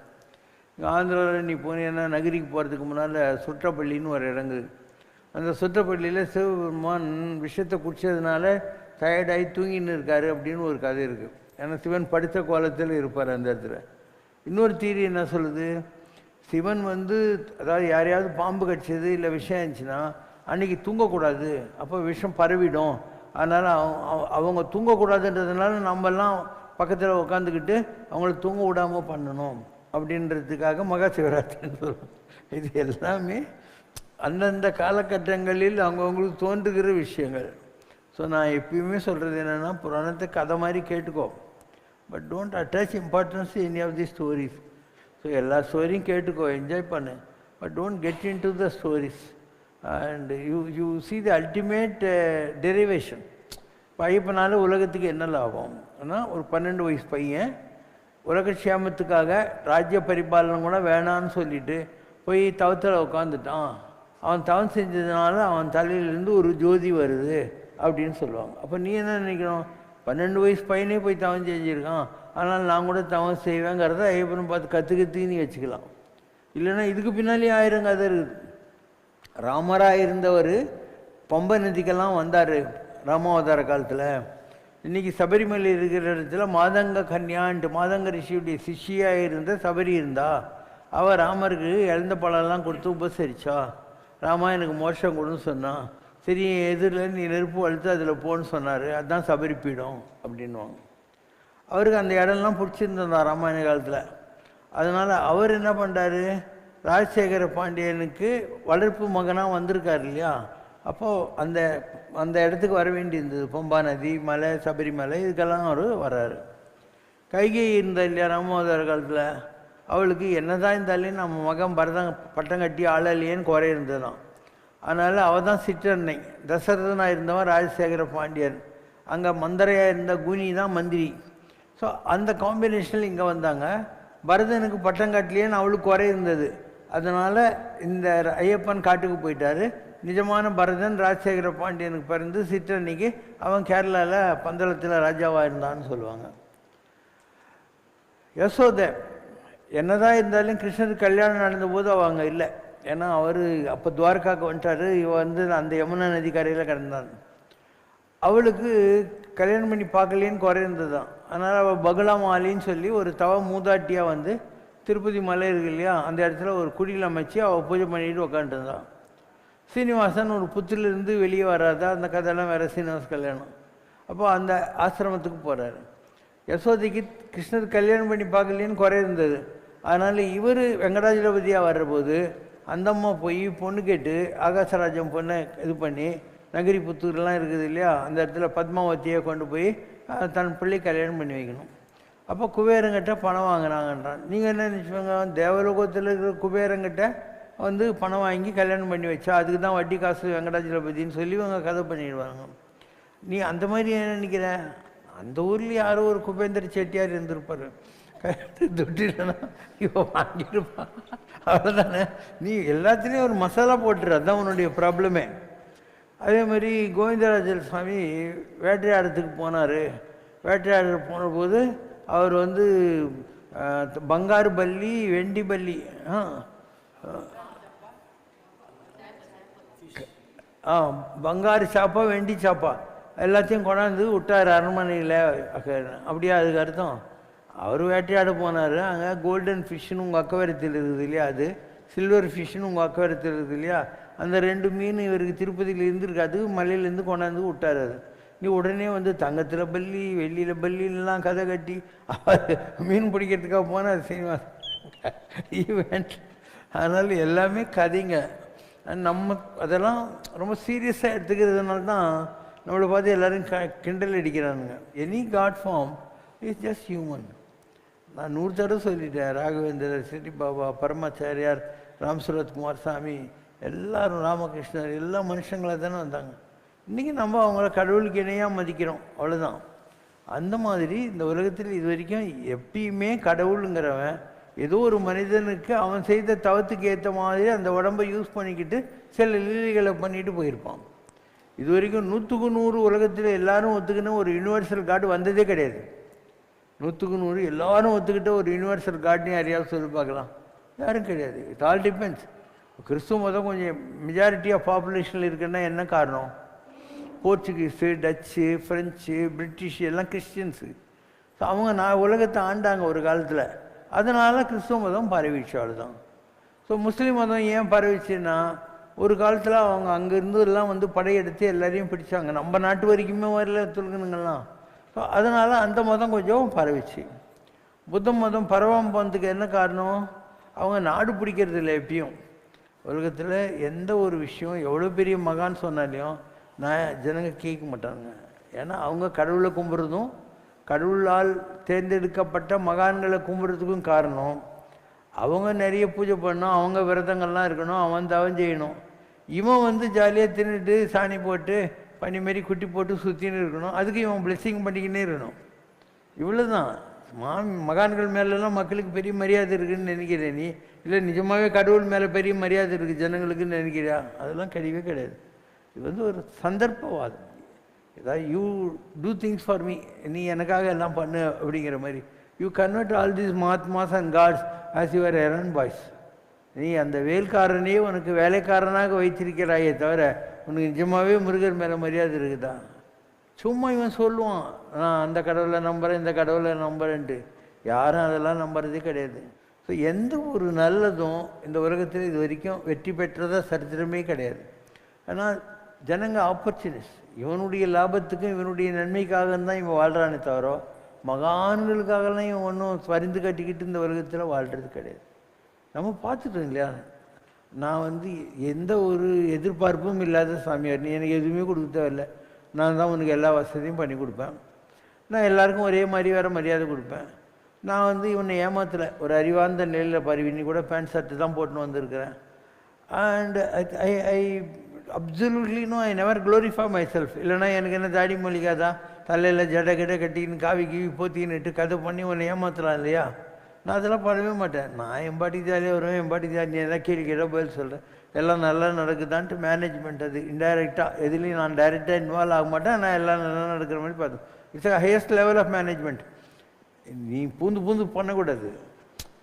ஆந்திராவில் நீ போனீங்கன்னா நகரிக்கு போகிறதுக்கு முன்னால் சுற்றப்பள்ளின்னு ஒரு இடங்குது. அந்த சுற்றப்பள்ளியில் சிவபெருமான் விஷத்தை குடித்ததுனால டயர்டாகி தூங்கின்னு இருக்காரு அப்படின்னு ஒரு கதை இருக்குது. ஏன்னா சிவன் படுத்த கோலத்தில் இருப்பார் அந்த இடத்துல. இன்னொரு தீரி என்ன சொல்லுது, சிவன் வந்து அதாவது யாரையாவது பாம்பு கடிச்சது இல்லை விஷம் இருந்துச்சுன்னா அன்றைக்கி தூங்கக்கூடாது, அப்போ விஷம் பரவிடும், அதனால் அவங்க தூங்கக்கூடாதுன்றதுனால நம்மெல்லாம் பக்கத்தில் உட்காந்துக்கிட்டு அவங்கள தூங்க விடாமல் பண்ணணும் அப்படின்றதுக்காக மகா சிவராத்திரின்னு சொல்லுவோம். இது எல்லாமே அந்தந்த காலகட்டங்களில் அவங்கவுங்களுக்கு தோன்றுகிற விஷயங்கள். ஸோ நான் எப்பயுமே சொல்கிறது என்னென்னா, புராணத்தை கதை மாதிரி கேட்டுக்கோ, but don't attach importance any of the stories. So எல்லா ஸ்டோரியும் கேட்டுக்கோ, என்ஜாய் பண்ணு, but don't get into the stories. And you see the ultimate derivation. ஐயப்பனால உலகத்துக்கு என்ன லாபம்? ஆனால் ஒரு 12 வயசு பையன் உலக க்ஷேமத்துக்காக ராஜ்ய பரிபாலனம் கூட வேணான்னு சொல்லிட்டு போய் தவத்தில் உட்காந்துட்டான். அவன் தவம் செஞ்சதுனால அவன் தலையிலேருந்து ஒரு ஜோதி வருது அப்படின்னு சொல்லுவாங்க. அப்போ நீ என்ன நினைக்கணும்? 12 வயசு பையனே போய் தவம் செஞ்சுருக்கான், அதனால் நான் கூட தவம் செய்வேங்கிறத ஐயப்பனை பார்த்து கற்றுக்கத்தின்னு வச்சுக்கலாம். இல்லைன்னா இதுக்கு பின்னாலே 1000 கதை இருக்குது. ராமராக இருந்தவர் பம்பை நதிக்கெல்லாம் வந்தார் ராமாவதார காலத்தில். இன்றைக்கி சபரிமலை இருக்கிற இடத்துல மாதங்க கன்யான்ட்டு மாதங்க ரிஷியுடைய சிஷியாக இருந்த சபரி இருந்தா. அவள் ராமருக்கு இழந்த பழம்லாம் கொடுத்து உபசரிச்சா. ராமா எனக்கு மோட்சம் கொடுன்னு சொன்னான். சரி எதிரில் நீ நெருப்பு வளர்த்து அதில் போன்னு சொன்னார். அதுதான் சபரி பீடம் அப்படின்வாங்க. அவருக்கு அந்த இடம்லாம் பிடிச்சிருந்தா ராமாயண காலத்தில். அதனால் அவர் என்ன பண்ணுறாரு, ராஜசேகர பாண்டியனுக்கு வளர்ப்பு மகனாக வந்திருக்கார் இல்லையா, அப்போது அந்த அந்த இடத்துக்கு வர வேண்டியிருந்தது. பம்பா நதி, மலை, சபரிமலை, இதுக்கெல்லாம் அவர் வர்றாரு. கைகை இருந்தா இல்லையா ராமாவதார காலத்தில், அவளுக்கு என்ன தான் இருந்தாலும் நம்ம மகன் பரதம் பட்டம் கட்டி ஆளலையேன்னு குறை இருந்ததுதான். அதனால் அவள் தான் சிற்றன்னை. தசரதனாக இருந்தவன் ராஜசேகர பாண்டியன். அங்கே மந்திரையாக இருந்த குனி தான் மந்திரி. ஸோ அந்த காம்பினேஷனில் இங்கே வந்தாங்க. பரதனுக்கு பட்டம் கட்டலையேன்னு அவளுக்கு குறை இருந்தது. அதனால் இந்த ஐயப்பன் காட்டுக்கு போயிட்டார். நிஜமான பரதன் ராஜசேகர பாண்டியனுக்கு பிறந்து சிற்றன்னைக்கு அவன் கேரளாவில் பந்தளத்தில் ராஜாவாக இருந்தான்னு சொல்லுவாங்க. யசோதை என்னதான் இருந்தாலும் கிருஷ்ணருக்கு கல்யாணம் நடந்தபோது அவங்க இல்லை. ஏன்னா அவர் அப்போ துவாரகாவுக்கு வந்துட்டார். இவ வந்து அந்த யமுனா நதி கரையில் கிடந்தான். அவளுக்கு கல்யாணம் பண்ணி பார்க்கலேன்னு குறை இருந்தது தான். அதனால் அவள் பகுலாமாலின்னு சொல்லி ஒரு தவ மூதாட்டியாக வந்து திருப்பதி மலை இருக்கு இல்லையா, அந்த இடத்துல ஒரு குடியில் அமைச்சு அவள் பூஜை பண்ணிட்டு உக்காந்துருந்தான். சீனிவாசன் ஒரு புத்திலிருந்து வெளியே வராதா, அந்த கதையெல்லாம் வேறு சீனிவாச கல்யாணம். அப்போ அந்த ஆசிரமத்துக்கு போகிறாரு. யசோதைக்கு கிருஷ்ணர் கல்யாணம் பண்ணி பார்க்கலேன்னு குறை இருந்தது. அதனால் இவர் வெங்கடாஜலபதியாக வர்றபோது அந்த அம்மா போய் பொண்ணு கேட்டு ஆகாசராஜம் பொண்ணை இது பண்ணி நகரி புத்தூர்லாம் இருக்குது இல்லையா, அந்த இடத்துல பத்மாவதியை கொண்டு போய் தன் பிள்ளை கல்யாணம் பண்ணி வைக்கணும். அப்போ குபேரங்கிட்ட பணம் வாங்கினாங்கன்றான். நீங்கள் என்ன நினச்சிப்பாங்க, தேவலோகத்தில் இருக்கிற குபேரங்கிட்ட வந்து பணம் வாங்கி கல்யாணம் பண்ணி வச்சா அதுக்கு தான் வட்டி காசு வெங்கடாஜலபதின்னு சொல்லி இவங்க கதை பண்ணிடுவாங்க. நீ அந்த மாதிரி என்ன நினைக்கிற? அந்த ஊரில் யாரோ ஒரு குபேந்திர செட்டியார் இருந்திருப்பார். துட்டு இல்லைன்னா இவன் வாங்கியிருப்பான், அவ்வளோதானே. நீ எல்லாத்துலேயும் ஒரு மசாலா போட்டுரு, அதுதான் உன்னுடைய ப்ராப்ளமே. அதே மாதிரி கோவிந்தராஜர் சுவாமி வேட்டையாடத்துக்கு போனார். வேட்டையாட போன போது அவர் வந்து பங்காரு பல்லி, வெண்டி பல்லி, பங்காரு சாப்பா, வெண்டி சாப்பா எல்லாத்தையும் கொண்டாந்து விட்டார் அரண்மனையில். அப்படியா அதுக்கு அர்த்தம்? அவர் வேட்டையாட போனார். அங்கே கோல்டன் ஃபிஷ்ஷுன்னு உங்கள் அக்கவரத்தில் இருக்குது இல்லையா, அது சில்வர் ஃபிஷ்ஷுன்னு உங்கள் அக்கவரத்தில் இருக்குது இல்லையா, அந்த 2 மீன் இவருக்கு திருப்பதியில் இருந்திருக்காது, மலையிலேருந்து கொண்டாந்து விட்டார். அது நீ உடனே வந்து தங்கத்தில் பல்லி, வெள்ளியில் பல்லிலாம் கதை கட்டி அவர் மீன் பிடிக்கிறதுக்காக போனார் சீனிவாசன் ஈவெண்ட். அதனால் எல்லாமே கதைங்க. நம்ம அதெல்லாம் ரொம்ப சீரியஸாக எடுத்துக்கிறதுனால தான் நம்மளை பார்த்து எல்லோரும் கிண்டல் அடிக்கிறானுங்க. Any god form is just human. நான் 100 தடவை சொல்லிட்டேன். ராகவேந்திரர், சிட்டி பாபா, பரமாச்சாரியார், ராம் சுரத்குமார் சாமி, எல்லாரும் ராமகிருஷ்ணர், எல்லா மனுஷங்களாக தானே வந்தாங்க. இன்றைக்கி நம்ம அவங்கள கடவுளுக்கு இணையாக மதிக்கிறோம், அவ்வளோதான். அந்த மாதிரி இந்த உலகத்தில் இது வரைக்கும் எப்பயுமே கடவுளுங்கிறவன் ஏதோ ஒரு மனிதனுக்கு அவன் செய்த தவத்துக்கு ஏற்ற மாதிரி அந்த உடம்பை யூஸ் பண்ணிக்கிட்டு சில லீலைகளை பண்ணிட்டு போயிருப்பான். இது வரைக்கும் 100க்கு 100 உலகத்தில் எல்லாரும் ஒத்துக்கின ஒரு யூனிவர்சல் காட் வந்ததே கிடையாது. 100க்கு 100 எல்லாரும் ஒத்துக்கிட்ட ஒரு யூனிவர்சல் காட்னு யாரையாவது சொல்லி பார்க்கலாம்? யாரும் கிடையாது. It all depends. கிறிஸ்துவ மதம் கொஞ்சம் மெஜாரிட்டி ஆஃப் பாப்புலேஷனில் இருக்குன்னா என்ன காரணம்? போர்ச்சுகீஸு, டச்சு, ஃப்ரெஞ்சு, பிரிட்டிஷ் எல்லாம் கிறிஸ்டியன்ஸு. ஸோ அவங்க உலகத்தை ஆண்டாங்க ஒரு காலத்தில். அதனால் கிறிஸ்துவ மதம் பரவிச்சு, அவ்வளோதான். ஸோ முஸ்லீம் மதம் ஏன் பரவிச்சுன்னா ஒரு காலத்தில் அவங்க அங்கேருந்து எல்லாம் வந்து படையெடுத்து எல்லாரையும் பிடிச்சாங்க. நம்ம நாட்டு வரைக்குமே வரல துலுக்கணுங்கள்லாம். ஸோ அதனால் அந்த மதம் கொஞ்சம் பரவிச்சு. புத்த மதம் பரவாமல் போனதுக்கு என்ன காரணம்? அவங்க நாடு பிடிக்கிறது இல்லை. எப்பயும் உலகத்தில் எந்த ஒரு விஷயம் எவ்வளோ பெரிய மகான் சொன்னாலையும் ஜனங்க கேட்க மாட்டாங்க. ஏன்னா அவங்க கடவுளை கும்பிட்றதும் கடவுளால் தேர்ந்தெடுக்கப்பட்ட மகான்களை கும்பிட்றதுக்கும் காரணம் அவங்க நிறைய பூஜை பண்ணணும், அவங்க விரதங்கள்லாம் இருக்கணும், அவன் தவம் செய்யணும். இவன் வந்து ஜாலியாக தின்னுட்டு சாணி போட்டு பனி மாரி குட்டி போட்டு சுற்றின்னு இருக்கணும். அதுக்கு இவன் பிளெஸ்ஸிங் பண்ணிக்கினே இருக்கணும். இவ்வளோ தான். மகான்கள் மேலெல்லாம் மக்களுக்கு பெரிய மரியாதை இருக்குதுன்னு நினைக்கிறேன் நீ? இல்லை நிஜமாகவே கடவுள் மேலே பெரிய மரியாதை இருக்குது ஜனங்களுக்குன்னு நினைக்கிறியா? அதெல்லாம் கிடையவே கிடையாது. இது வந்து ஒரு சந்தர்ப்பவாதம். ஏதாவது you do things for me, நீ எனக்காக எல்லாம் பண்ணு அப்படிங்கிற மாதிரி. You convert all these mahatmas and gods as your errand boys. நீ அந்த வேல்காரனையே உனக்கு வேலைக்காரனாக வைத்திருக்கிறாயே தவிர உனக்கு நிஜமாகவே முருகர் மேலே மரியாதை இருக்குதா? சும்மா இவன் சொல்லுவான், நான் அந்த கடவுளை நம்புகிறேன் இந்த கடவுளை நம்புறேன்ட்டு. யாரும் அதெல்லாம் நம்புறதே கிடையாது. ஸோ எந்த ஒரு நல்லதும் இந்த உலகத்தில் இது வரைக்கும் வெற்றி பெற்றதாக சரித்திரமே கிடையாது. ஆனால் ஜனங்க ஆப்பர்ச்சுனிஸ்ட். இவனுடைய லாபத்துக்கும் இவனுடைய நன்மைக்காக தான் இவன் வாழ்கிறானே தவிர மகான்களுக்காகலாம் இவன் ஒன்றும் பரிந்து கட்டிக்கிட்டு இந்த உலகத்தில் வாழ்கிறது கிடையாது. நம்ம பார்த்துட்டோம் இல்லையா? நான் வந்து எந்த ஒரு எதிர்பார்ப்பும் இல்லாத சாமியார். நீ எனக்கு எதுவுமே கொடுக்க தேவையில்லை, நான் தான் உனக்கு எல்லா வசதியும் பண்ணி கொடுப்பேன். நான் எல்லாருக்கும் ஒரே மாதிரி வேறு மரியாதை கொடுப்பேன். நான் வந்து இவனை ஏமாத்தலை. ஒரு அறிவார்ந்த நிலையில் பருவினி கூட பேண்ட் ஷர்ட்டு தான் போட்டுன்னு வந்திருக்கிறேன். And I absolutely no, I never glorify myself. இல்லைனா எனக்கு என்ன தாடி மொழிக்காதா, தலையில் ஜடை கிட கட்டின்னு காவி கீவி போத்தின்னுட்டு கதை பண்ணி உன்னை ஏமாத்தலாம் இல்லையா? நான் அதெல்லாம் பண்ணவே மாட்டேன். நான் என் பாட்டி ஜாலியாக வருவேன், என் பாட்டி ஜாலி, நீ எல்லாம் கேள்வி கேட்டால் பதில் சொல்கிறேன். எல்லாம் நல்லா நடக்குதான்ட்டு மேனேஜ்மெண்ட். அது இன்டைரக்டாக எதுலேயும் நான் டைரெக்டாக இன்வால்வ் ஆக மாட்டேன். நான் எல்லாம் நல்லா நடக்கிற மாதிரி பார்த்தோம். It's a highest level of management. நீ பூந்து பண்ணக்கூடாது.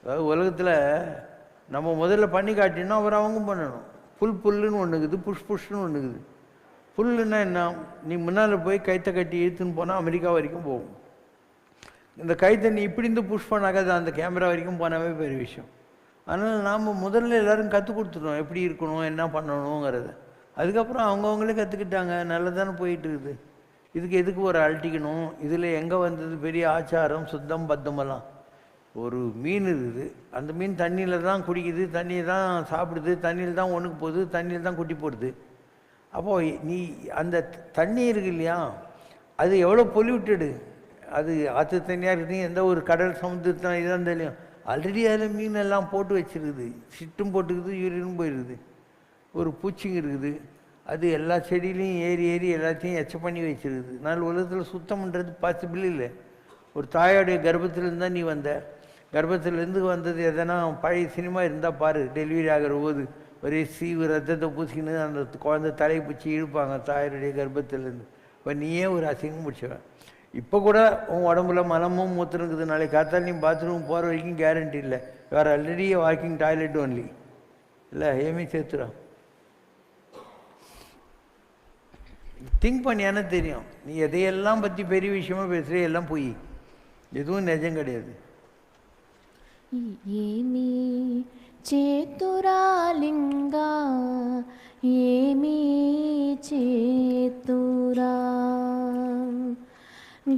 அதாவது உலகத்தில் நம்ம முதல்ல பண்ணி காட்டினோம், அப்புறம் அவங்க பண்ணணும். புல்லுன்னு ஒன்று இருக்குது, புஷ்னு ஒன்று இருக்குது. புல்லுன்னா என்ன? நீ முன்னால் போய் கைத்தை கட்டி இழுத்துன்னு போனால் அமெரிக்கா வரைக்கும் போகும். இந்த கைத்தை நீ இப்படி இருந்து புஷ் பண்ணாக்காது அந்த கேமரா வரைக்கும் போனாவே பெரிய விஷயம். அதனால் நாம் முதல்ல எல்லோரும் கற்றுக் கொடுத்துட்டோம் எப்படி இருக்கணும், என்ன பண்ணணுங்கிறத. அதுக்கப்புறம் அவங்கவுங்களே கற்றுக்கிட்டாங்க, நல்லதானே போயிட்டு இருக்குது. இதுக்கு எதுக்கு ஒரு அழட்டிக்கணும்? இதில் எங்கே வந்தது பெரிய ஆச்சாரம் சுத்தம் பத்தமெல்லாம்? ஒரு மீன் இருக்குது, அந்த மீன் தண்ணியில் தான் குடிக்குது, தண்ணியை தான் சாப்பிடுது, தண்ணியில் தான் ஒன்றுக்கு போகுது, தண்ணியில் தான் குட்டி போடுது. அப்போது நீ அந்த தண்ணி இருக்கு இல்லையா, அது எவ்வளோ பொல்யூட்டடு. அது ஆற்று தண்ணியாக இருக்குது, எந்த ஒரு கடல் சமுத்திரத்தான் இதான் தெரியும். ஆல்ரெடி அதில் மீன் எல்லாம் போட்டு வச்சுருக்குது, சிட்டும் போட்டுக்குது, யூரினும் போயிருக்குது. ஒரு பூச்சிங்க இருக்குது, அது எல்லா செடியிலையும் ஏறி எல்லாத்தையும் எச்ச பண்ணி வச்சுருக்குது. நாலு உலகத்தில் சுத்தம் பண்ணுறது பாசிபிள் இல்லை. ஒரு தாயோடைய கர்ப்பத்திலேருந்து தான் நீ வந்த. கர்ப்பத்திலேருந்து வந்தது எதனா பழைய சினிமா இருந்தால் பாரு. டெலிவரி ஆகிற போது ஒரே சீவு ரத்தத்தை பூசிக்கின்னு அந்த குழந்தை தலையை பூச்சி இழுப்பாங்க தாயோடைய கர்ப்பத்திலேருந்து. இப்போ நீயே ஒரு அசிங்கம் முடிச்சவன். இப்போ கூட உன் உடம்புல மலமும் மூத்திரம் இருக்குது. நாளைக்கு காத்தால் நீ பாத்ரூம் போகிற வரைக்கும் கேரண்டி இல்லை. வேறு ஆல்ரெடி வாக்கிங் டாய்லெட் ஒன்லி இல்லை, ஏமே சேர்த்துறோம். திங்க் பண்ணியானே தெரியும். நீ எதையெல்லாம் பற்றி பெரிய விஷயமா பேசுகிற, எல்லாம் போய் எதுவும் நிஜம் கிடையாது. ఏమీ చేతురాలింగా ఏమీ చేతురా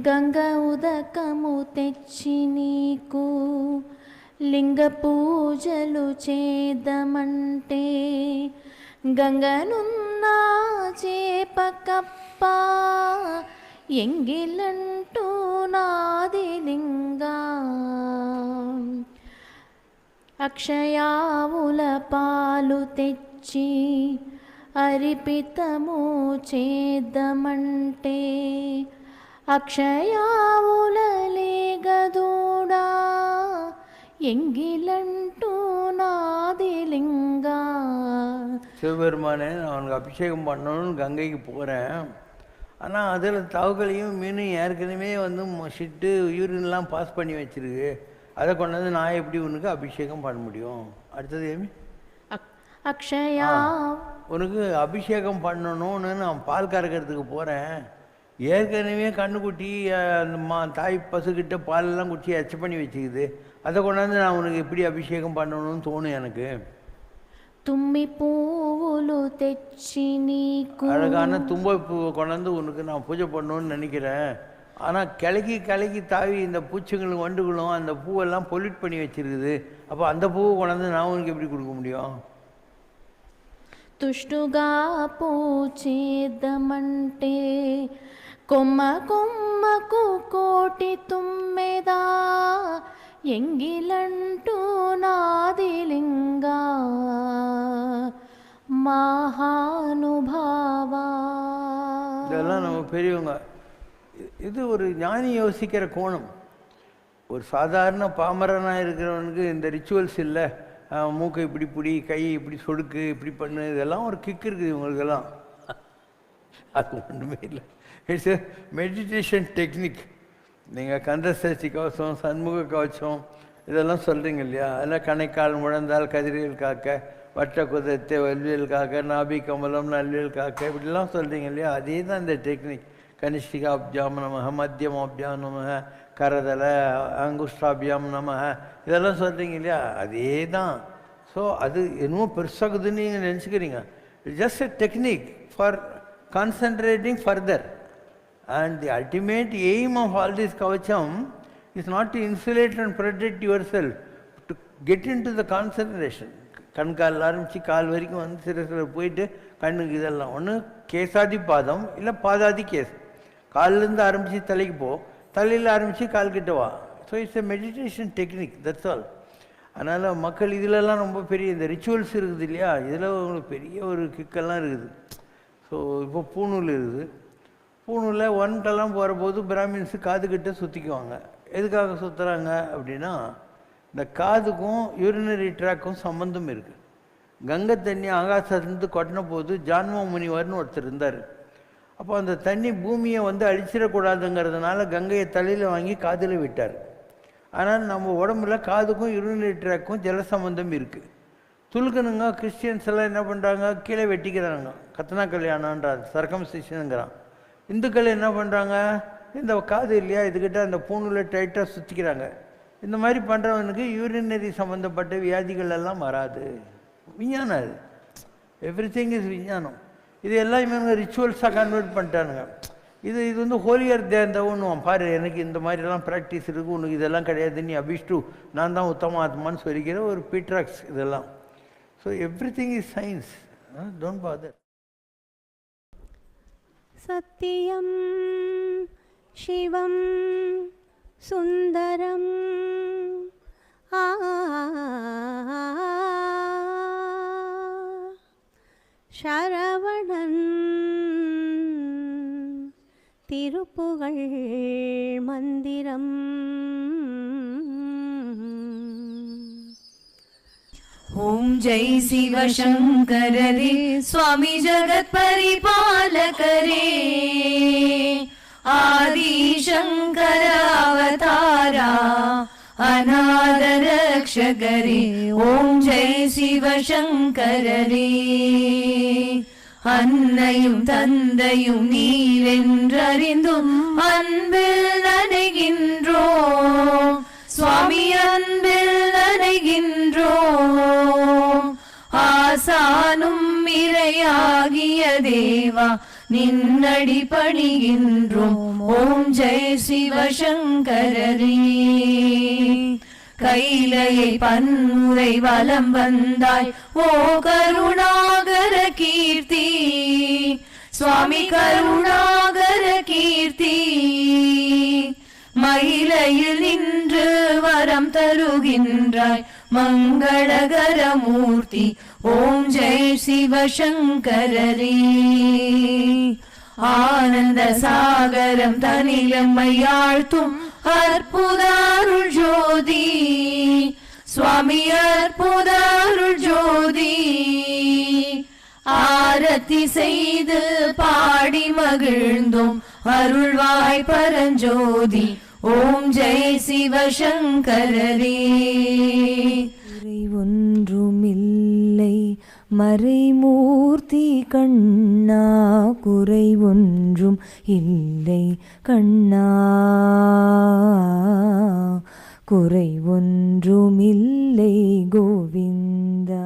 గంగ ఉదకము తెచ్చి నీకు లింగ పూజలు చేదమంటే గంగనున్నా చేప కప్ప ఎంగిలంటూ నాది లింగా అక్షయావుల పాలు తెచ్చి అర్పితము చేద్దామంటే అక్షయావుల లేగదూడా ఎంగిలంటూ నాది லிங்கா. சிவபெருமானே, நான் அவனுக்கு அபிஷேகம் பண்ணணும்னு கங்கைக்கு போகிறேன். ஆனால் அதில் தவக்களையும் மீனும் ஏற்கனவே வந்து ஷிட்டு யூரின்லாம் பாஸ் பண்ணி வச்சிருக்கு. அதை கொண்டாந்து நான் எப்படி உனக்கு அபிஷேகம் பண்ண முடியும்? அடுத்தது ஏமி அக்ஷயா, உனக்கு அபிஷேகம் பண்ணணும்னு நான் பால் கறக்கிறதுக்கு போகிறேன். ஏற்கனவே கண்ணுக்குட்டி அந்த தாய் பசுக்கிட்ட பாலெல்லாம் குடிச்சு எச்ச பண்ணி வச்சுக்குது. அதை கொண்டாந்து நான் உனக்கு எப்படி அபிஷேகம் பண்ணணும்னு தோணும் எனக்கு. తుమ్మి పూలు తెచ్చి నీకు அழகான தும்பை பூவை கொண்டாந்து உனக்கு நான் பூஜை பண்ணணும்னு நினைக்கிறேன். ஆனால் கிளக்கி தாவி இந்த பூச்சிங்களும் வண்டுகளும் அந்த பூவெல்லாம் பொல்யூட் பண்ணி வச்சிருக்குது. அப்போ அந்த பூவை கொண்டாந்து நான் உனக்கு எப்படி கொடுக்க முடியும்? తుష్టుగా పూచేద్దామంటే కొమ్మ కొమ్మకు కోటి తుమ్మెదా ఎంగిలంటూ నాది లింగా மகானுபாவா. இதெல்லாம் நம்ம பெரியவங்க. இது ஒரு ஞானி யோசிக்கிற கோணம். ஒரு சாதாரண பாமரனாக இருக்கிறவனுக்கு இந்த ரிச்சுவல்ஸ் இல்லை, மூக்கை இப்படி பிடி, கையை இப்படி சொடுக்கு, இப்படி பண்ணு, இதெல்லாம் ஒரு கிக் இருக்குது இவங்களுக்கெல்லாம். அது ஒன்றுமே இல்லை. It's a meditation technique. நீங்கள் கந்தசஷ்டி கவசம், சண்முக கவசம் இதெல்லாம் சொல்கிறீங்க இல்லையா? அதெல்லாம் கணைக்கால் முழந்தால் கதிரியல் காக்க, வட்ட குதத்தை வல்வியல் காக்க, நாபி கமலம் நல்வியல் காக்க, இப்படிலாம் சொல்கிறீங்க இல்லையா? அதே தான் இந்த டெக்னிக். கனிஷ்டிகாபியாம் நமக, மத்தியமாபியாம் நமக, கரதல அங்குஷ்டாபியாம் நமக, இதெல்லாம் சொல்கிறீங்க இல்லையா? அதே தான். ஸோ அது என்னமோ பெருசாகுதுன்னு நீங்கள் நினச்சிக்கிறீங்க. It's just a technique for concentrating further. And the ultimate aim of all this kavacham is not to insulate and protect yourself, to get into the concentration. கண்கால் ஆரம்பித்து கால் வரைக்கும் வந்து சில போயிட்டு கண்ணுக்கு இதெல்லாம் ஒன்று கேசாதி பாதம், இல்லை பாதாதி கேஸ். காலிலேருந்து ஆரம்பித்து தலைக்கு போ, தலையில் ஆரம்பித்து கால் கிட்ட வா. So it's a meditation technique, that's all. அதனால் மக்கள் இதிலெல்லாம் ரொம்ப பெரிய இந்த ரிச்சுவல்ஸ் இருக்குது இல்லையா, இதில் உங்களுக்கு பெரிய ஒரு கிக்கெல்லாம் இருக்குது. ஸோ இப்போ பூணூல் இருக்குது. பூணூலில் ஒன்கெல்லாம் போகிறபோது பிராமின்ஸு காதுகிட்ட சுற்றிக்குவாங்க. எதுக்காக சுற்றுறாங்க அப்படின்னா, இந்த காதுக்கும் யூரினரி ட்ராக்கும் சம்பந்தம் இருக்குது. கங்கை தண்ணி ஆகாசத்துலேருந்து கொட்டின போது ஜான்ம முனிவர்னு ஒருத்தர் இருந்தார். அப்போ அந்த தண்ணி பூமியை வந்து அழிச்சிடக்கூடாதுங்கிறதுனால கங்கையை தலையில் வாங்கி காதில் விட்டார். ஆனால் நம்ம உடம்புல காதுக்கும் யூரினரி ட்ராக்கும் ஜல சம்பந்தம் இருக்குது. துலுக்கணுங்க கிறிஸ்டியன்ஸ் எல்லாம் என்ன பண்ணுறாங்க, கீழே வெட்டிக்கிறாங்க. கத்தனா கல்யாணன்றார், சர்க்கம்சிஷனுங்கிறான். இந்துக்கள் என்ன பண்ணுறாங்க, இந்த காது இல்லையா இதுக்கிட்ட அந்த பூணில் டைட்டாக சுற்றிக்கிறாங்க. இந்த மாதிரி பண்ணுறவனுக்கு யூரினரி சம்மந்தப்பட்ட வியாதிகள் எல்லாம் வராது. விஞ்ஞானம் அது, எவ்ரி திங் இஸ் விஞ்ஞானம். இது எல்லாம் இவங்க ரிச்சுவல்ஸாக கன்வெர்ட் பண்ணிட்டானுங்க. இது வந்து ஹோலியர் தேர்ந்தவனுவான். பாரு, எனக்கு இந்த மாதிரிலாம் ப்ராக்டிஸ் இருக்குது, உனக்கு இதெல்லாம் கிடையாது, நீ அபிஷ்டு, நான் தான் உத்தம ஆத்மான்னு சொல்லிக்கிற ஒரு பீட்ராக்ஸ் இதெல்லாம். So every thing is science, don't father. சத்தியம் சிவம் சுந்தரம் சரவணன் திருப்புகழ் மந்திரம். ओम जय शिव शंकर रे स्वामी जगत परिपालक रे आदि शंकर अवतारा अनाथ रक्षक रे ओम जय शिव शंकर रे அன்னையும் தந்தையும் நீரென்றறிந்தும் அன்பில் நனைகின்றோம் சுவாமி, அன்பில் நனைகின்றோம். ஆசானும் இறையாகிய தேவா நின்னடி பணிகின்றோம். ஓம் ஜெய சிவசங்கரரே. கைலையை பன்முறை வலம் வந்தாய் ஓ கருணாகர கீர்த்தி சுவாமி, கருணாகர கீர்த்தி. மயிலையில் நின்று வரம் தருகின்றாய் மங்களகர மூர்த்தி. ஓம் ஜெய சிவசங்கரரே. ஆனந்த சாகரம் தனிலம்மையாழ்த்தும் அற்புதாருள் ஜோதி சுவாமி, அற்புதாருள் ஜோதி. ஆரத்தி செய்து பாடி மகிழ்ந்தோம் அருள்வாய் பரஞ்சோதி. ஓம் ஜெய சிவசங்கரரே. குறை ஒன்றுமில்லை மறைமூர்த்தி கண்ணா, குறை ஒன்றும் இல்லை கண்ணா, குறை ஒன்றுமில்லை கோவிந்தா.